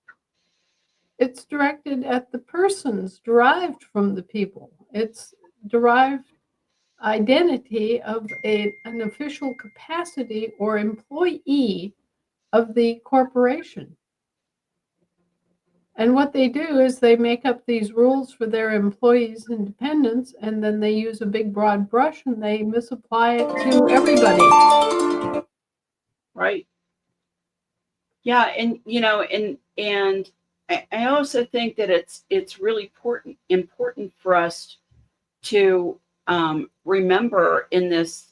It's directed at the persons derived from the people. It's derived identity of an official capacity or employee of the corporation. And what they do is they make up these rules for their employees' independence, and then they use a big broad brush and they misapply it to everybody. Right. Yeah, and and I also think that it's really important for us to remember in this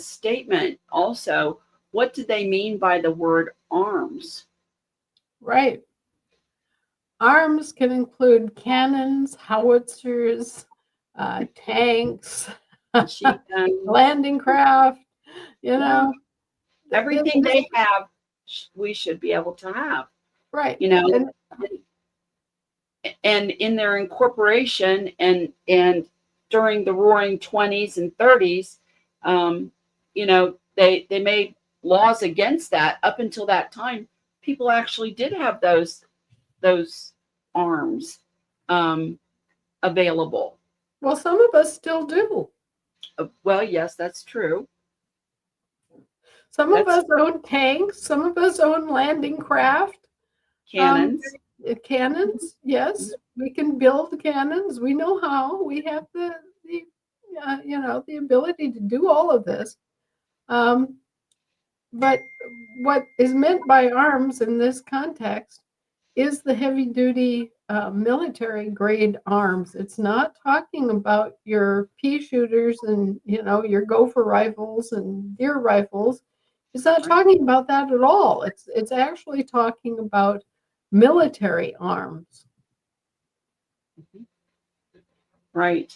statement also, what do they mean by the word arms? Right. Arms can include cannons, howitzers, tanks, landing craft, everything they have, we should be able to have. Right. And in their incorporation and during the Roaring 20s and 30s, they made laws against that. Up until that time, people actually did have those arms available. Well, some of us still do. Well, yes, that's true. Some of us own tanks. Some of us own landing craft. Cannons. Cannons, yes. We can build cannons. We know how. We have the ability to do all of this. But what is meant by arms in this context is the heavy-duty military grade arms. It's not talking about your pea shooters and your gopher rifles and deer rifles. It's not talking about that at all. It's actually talking about military arms. Right.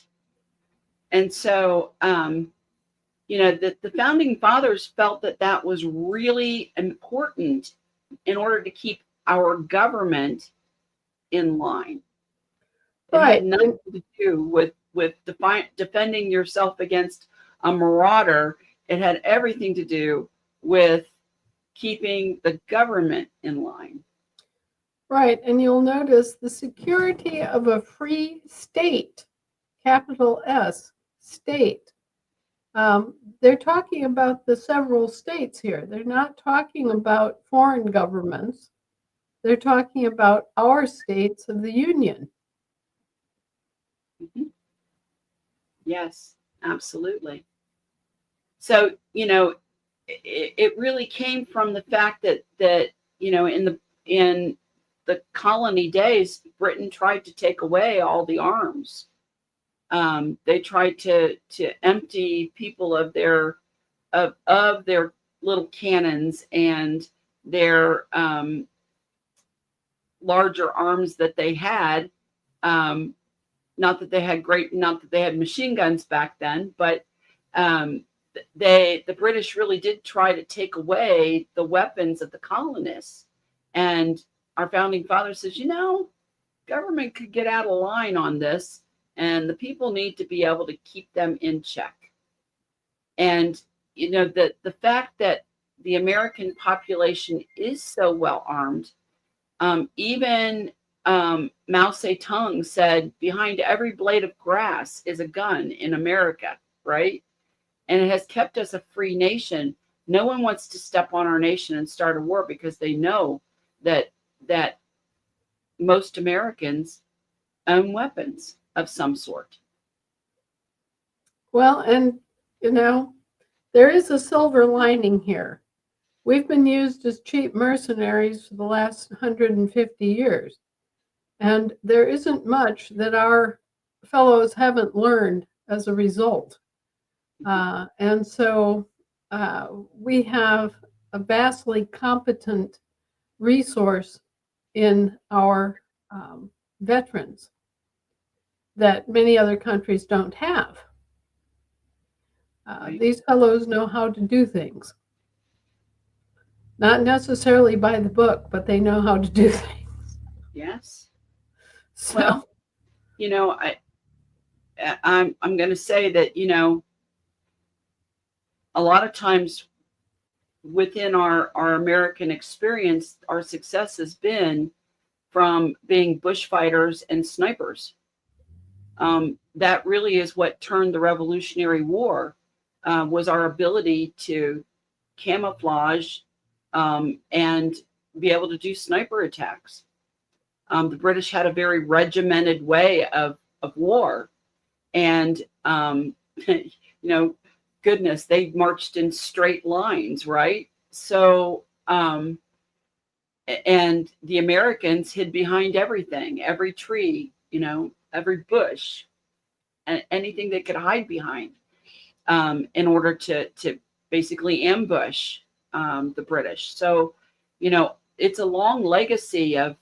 And so the founding fathers felt that was really important in order to keep our government in line. It had nothing to do with defending yourself against a marauder. It had everything to do with keeping the government in line. Right, and you'll notice the security of a free state, capital S, state. They're talking about the several states here. They're not talking about foreign governments. They're talking about our states of the Union. Mm-hmm. Yes, absolutely. So, it really came from the fact that in the colony days, Britain tried to take away all the arms. They tried to empty people of their little cannons and their larger arms that they had. Not that they had machine guns back then, but the British really did try to take away the weapons of the colonists. And our founding father says, government could get out of line on this, and the people need to be able to keep them in check. And the fact that the American population is so well armed, even Mao Zedong said, behind every blade of grass is a gun in America, right? And it has kept us a free nation. No one wants to step on our nation and start a war because they know that most Americans own weapons of some sort. Well, and there is a silver lining here. We've been used as cheap mercenaries for the last 150 years, and there isn't much that our fellows haven't learned as a result. And so we have a vastly competent resource in our veterans that many other countries don't have. These fellows know how to do things. Not necessarily by the book, but they know how to do things. Yes. So, well, I'm going to say that a lot of times within our American experience, our success has been from being bushfighters and snipers. That really is what turned the Revolutionary War, was our ability to camouflage and be able to do sniper attacks. The British had a very regimented way of war, and goodness, they marched in straight lines, right? So, and the Americans hid behind everything, every tree, every bush, and anything they could hide behind, in order to basically ambush the British. So, it's a long legacy of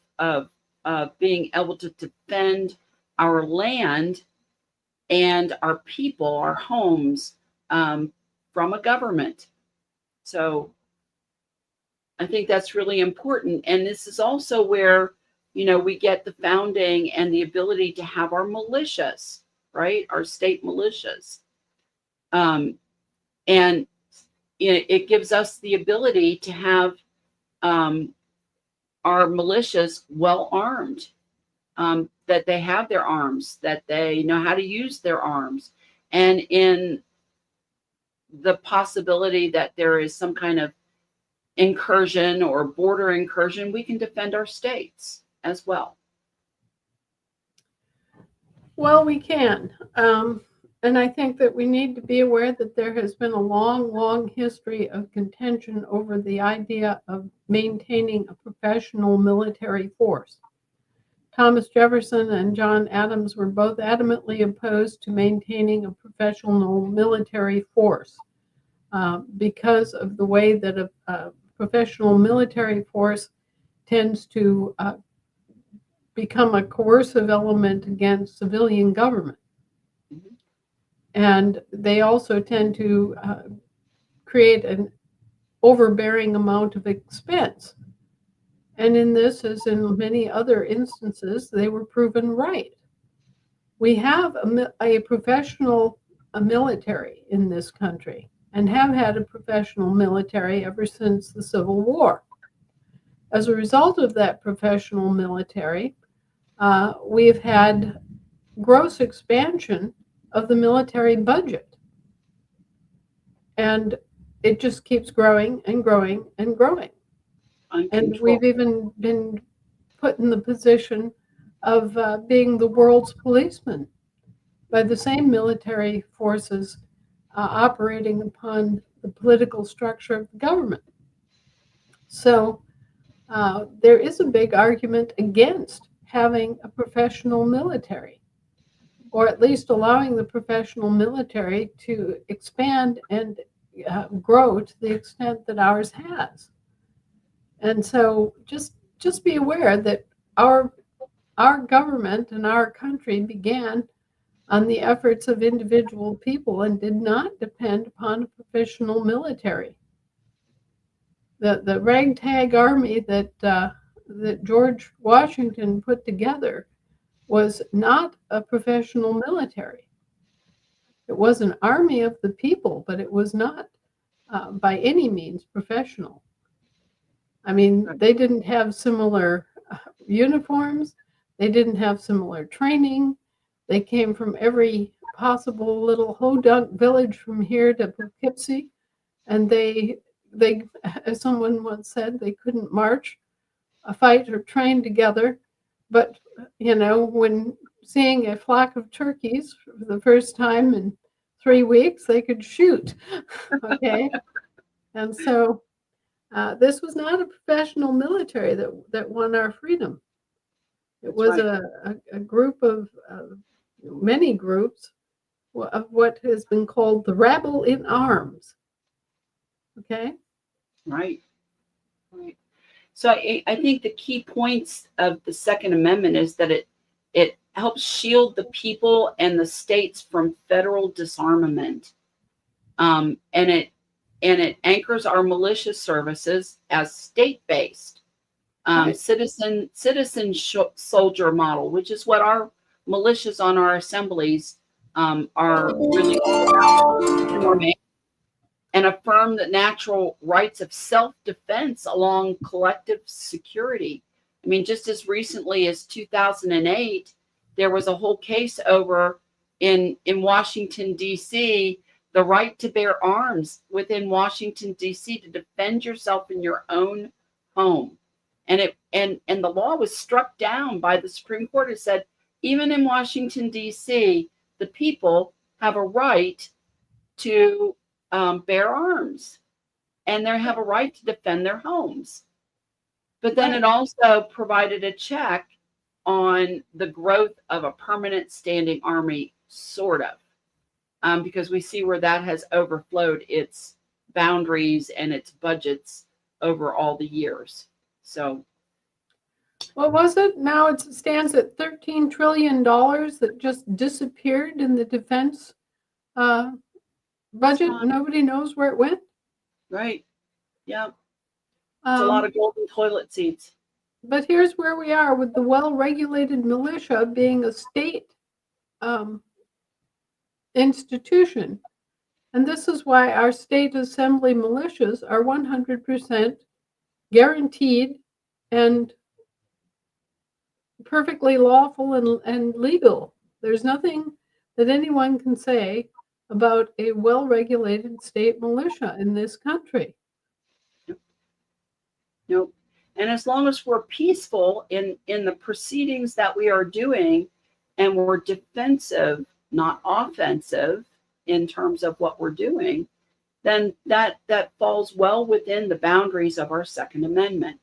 being able to defend our land and our people, our homes, from a government. So I think that's really important. And this is also where, we get the founding and the ability to have our militias, right? Our state militias. And it gives us the ability to have our militias well armed, that they have their arms, that they know how to use their arms. And in the possibility that there is some kind of incursion or border incursion, we can defend our states as well. Well, we can. And I think that we need to be aware that there has been a long, long history of contention over the idea of maintaining a professional military force. Thomas Jefferson and John Adams were both adamantly opposed to maintaining a professional military force because of the way that a professional military force tends to become a coercive element against civilian government. And they also tend to create an overbearing amount of expense. And in this, as in many other instances, they were proven right. We have a professional military in this country and have had a professional military ever since the Civil War. As a result of that professional military, we've had gross expansion of the military budget. And it just keeps growing and growing and growing. And we've even been put in the position of being the world's policeman by the same military forces operating upon the political structure of the government. So there is a big argument against having a professional military, or at least allowing the professional military to expand and grow to the extent that ours has. And so just be aware that our government and our country began on the efforts of individual people and did not depend upon a professional military. The ragtag army that George Washington put together was not a professional military. It was an army of the people, but it was not by any means professional. I mean, they didn't have similar uniforms. They didn't have similar training. They came from every possible little hodunk village from here to Poughkeepsie. And they, as someone once said, they couldn't march, fight, or train together But, when seeing a flock of turkeys for the first time in 3 weeks, they could shoot. Okay. And so this was not a professional military that won our freedom. It That's was right. a group of many groups of what has been called the rabble in arms. Okay. Right. Right. So I think the key points of the Second Amendment is that it helps shield the people and the states from federal disarmament, and it anchors our militia services as state based, Right. citizen soldier model, which is what our militias on our assemblies are really all about, forming and affirm the natural rights of self-defense along collective security. I mean, just as recently as 2008, there was a whole case over in Washington, D.C., the right to bear arms within Washington, D.C. to defend yourself in your own home. And the law was struck down by the Supreme Court. It said, even in Washington, D.C., the people have a right to bear arms, and they have a right to defend their homes. But then Right. it also provided a check on the growth of a permanent standing army, sort of, because we see where that has overflowed its boundaries and its budgets over all the years. So, What was it? Now it stands at $13 trillion that just disappeared in the defense budget. Nobody knows where it went. right. Yeah. It's a lot of golden toilet seats. But here's where we are with the well-regulated militia being a state institution. And this is why our state assembly militias are 100% guaranteed and perfectly lawful and legal. There's nothing that anyone can say about a well-regulated state militia in this country. Nope. And as long as we're peaceful in the proceedings that we are doing, and we're defensive, not offensive, in terms of what we're doing, then that falls well within the boundaries of our Second Amendment.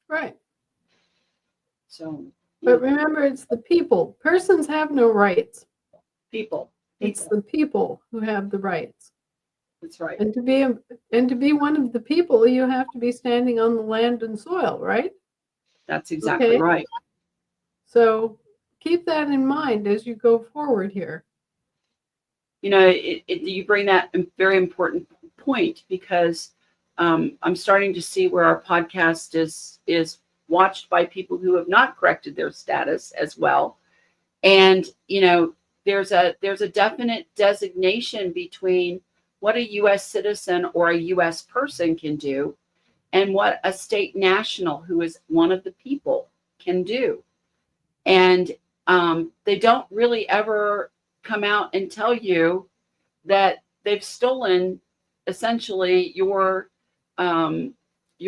Right. So, but remember, it's the people. Persons have no rights. People. It's the people who have the rights. That's right. And to be one of the people, you have to be standing on the land and soil, right? That's exactly right. So keep that in mind as you go forward here. You know, you bring that very important point, because I'm starting to see where our podcast is watched by people who have not corrected their status as well. And, there's a definite designation between what a U.S. citizen or a U.S. person can do and what a state national who is one of the people can do. And they don't really ever come out and tell you that they've stolen essentially your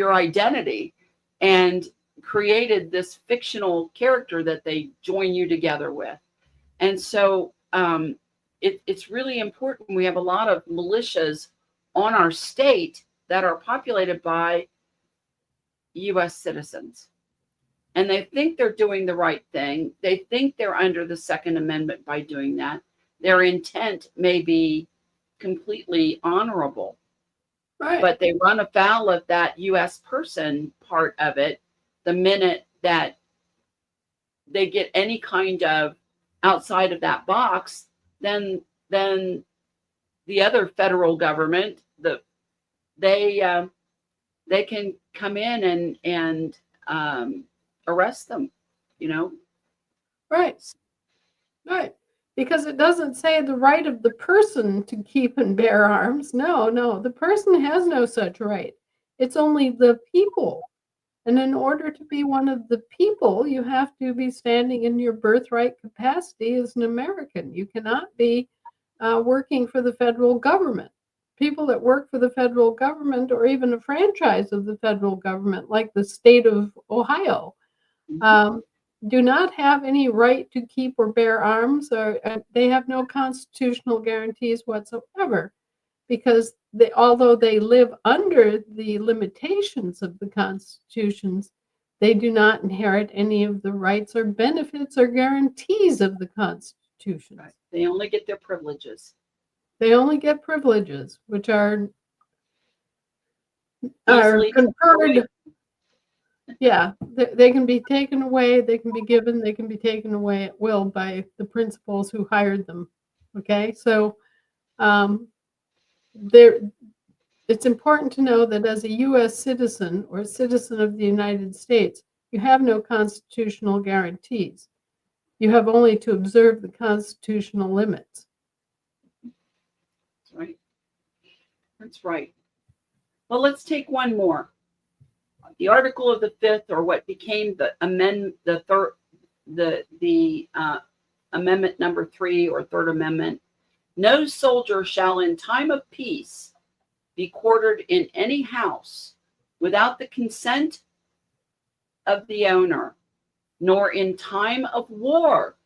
identity and created this fictional character that they join you together with. And so it's really important. We have a lot of militias on our state that are populated by U.S. citizens. And they think they're doing the right thing. They think they're under the Second Amendment by doing that. Their intent may be completely honorable, right, but they run afoul of that U.S. person part of it the minute that they get any kind of outside of that box. Then the other federal government, they can come in and arrest them, Right. Because it doesn't say the right of the person to keep and bear arms. No, the person has no such right. It's only the people. And in order to be one of the people, you have to be standing in your birthright capacity as an American. You cannot be working for the federal government. People that work for the federal government, or even a franchise of the federal government, like the state of Ohio, um, do not have any right to keep or bear arms, or they have no constitutional guarantees whatsoever, because although they live under the limitations of the constitutions, they do not inherit any of the rights or benefits or guarantees of the constitutions. Right. They only get their privileges. They only get privileges, which are Easily conferred. Yeah, they can be taken away, they can be given, they can be taken away at will by the principals who hired them. Okay, so there, it's important to know that as a U.S. citizen or citizen of the United States, you have no constitutional guarantees. You have only to observe the constitutional limits. That's right. That's right. Well, let's take one more. The Article of the Fifth, or what became the Amendment number 3, or Third Amendment. No soldier shall in time of peace be quartered in any house without the consent of the owner, nor in time of war,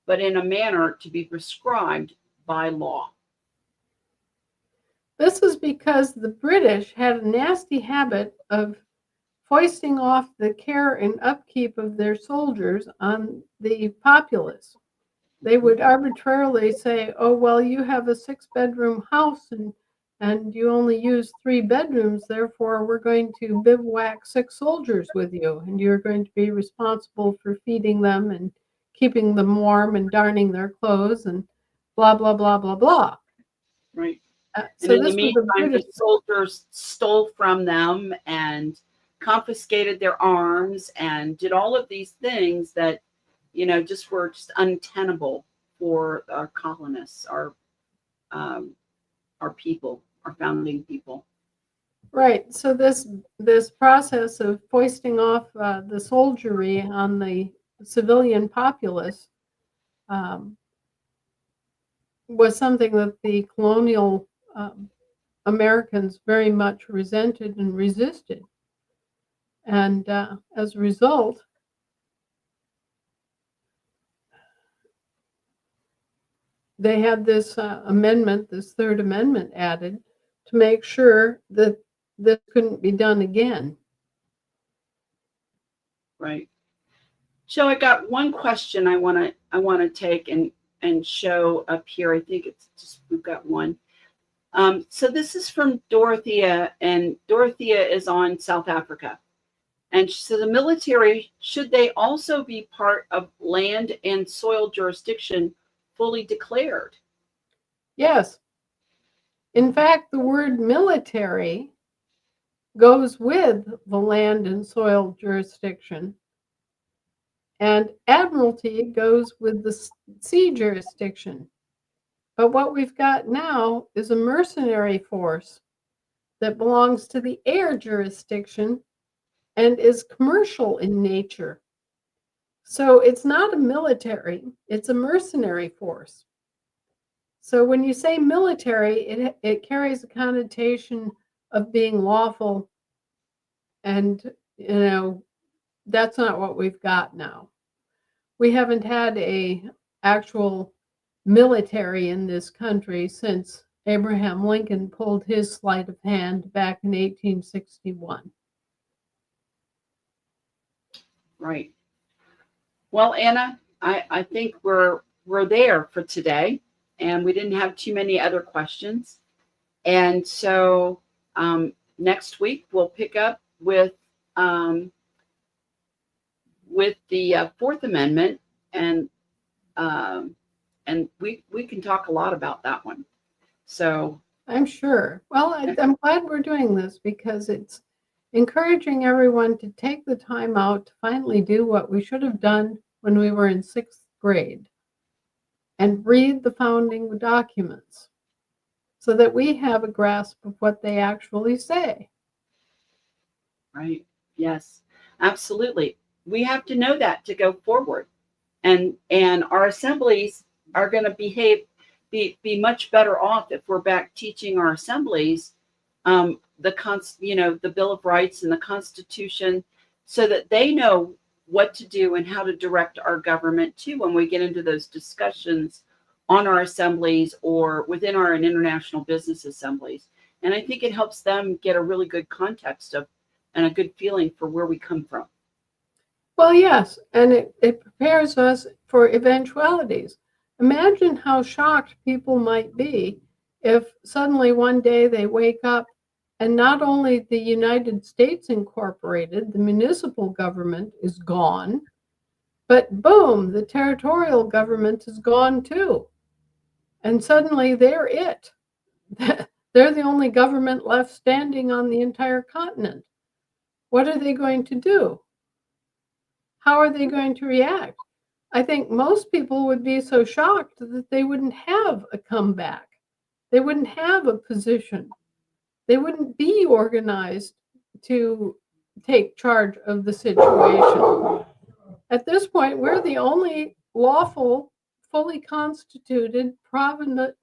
but in a manner to be prescribed by law. This is because the British had a nasty habit of foisting off the care and upkeep of their soldiers on the populace. They would arbitrarily say, oh, well, you have a 6-bedroom house and you only use 3 bedrooms, therefore we're going to bivouac 6 soldiers with you, and you're going to be responsible for feeding them and keeping them warm and darning their clothes and blah, blah, blah, blah, blah. Right. So in the meantime, the soldiers stole from them and confiscated their arms and did all of these things that, just were just untenable for our colonists, our people, our founding people. Right. So this process of foisting off the soldiery on the civilian populace was something that the colonial Americans very much resented and resisted. And as a result, they had this amendment, this Third Amendment added to make sure that this couldn't be done again. Right. So I got one question I want to take and show up here. I think it's just, we've got one. So this is from Dorothea, and Dorothea is on South Africa. And she said, the military, should they also be part of land and soil jurisdiction fully declared? Yes. In fact, the word military goes with the land and soil jurisdiction, and admiralty goes with the sea jurisdiction. But what we've got now is a mercenary force that belongs to the air jurisdiction and is commercial in nature. So it's not a military, it's a mercenary force. So when you say military, it carries a connotation of being lawful, and that's not what we've got now. We haven't had a actual military in this country since Abraham Lincoln pulled his sleight of hand back in 1861. Right. Well, Anna, I think we're there for today, and we didn't have too many other questions. And so next week we'll pick up with the Fourth Amendment, and we can talk a lot about that one. So I'm sure. Well, I'm glad we're doing this, because it's encouraging everyone to take the time out to finally do what we should have done when we were in 6th grade and read the founding documents so that we have a grasp of what they actually say. Right. Yes, absolutely. We have to know that to go forward. And our assemblies are going to be much better off if we're back teaching our assemblies the Bill of Rights and the Constitution, so that they know what to do and how to direct our government too when we get into those discussions on our assemblies or within our international business assemblies. And I think it helps them get a really good context of and a good feeling for where we come from. Well, yes, and it prepares us for eventualities. Imagine how shocked people might be if suddenly one day they wake up and not only the United States Incorporated, the municipal government is gone, but boom, the territorial government is gone too. And suddenly they're it. They're the only government left standing on the entire continent. What are they going to do? How are they going to react? I think most people would be so shocked that they wouldn't have a comeback. They wouldn't have a position. They wouldn't be organized to take charge of the situation. At this point, we're the only lawful, fully constituted provenance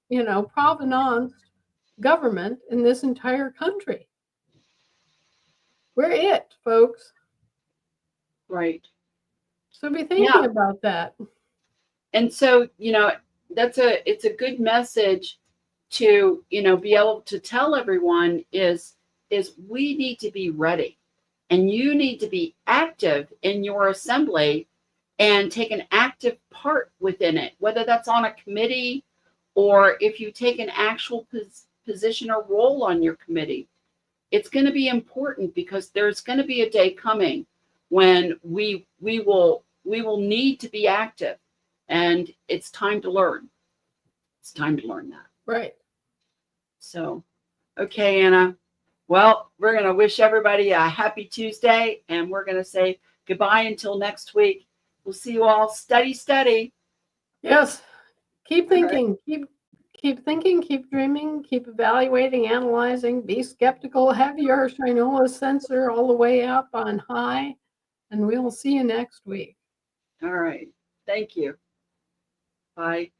government in this entire country. We're it, folks. Right. So be thinking about that. And so, it's a good message to, be able to tell everyone is we need to be ready, and you need to be active in your assembly and take an active part within it, whether that's on a committee or if you take an actual position or role on your committee. It's going to be important because there's going to be a day coming when we will need to be active, and it's time to learn. It's time to learn that. Right. So, okay, Anna. Well, we're going to wish everybody a happy Tuesday, and we're going to say goodbye until next week. We'll see you all. Study. Yes. Keep thinking. Right. Keep thinking. Keep dreaming. Keep evaluating, analyzing. Be skeptical. Have your Shinola sensor all the way up on high, and we'll see you next week. All right. Thank you. Bye.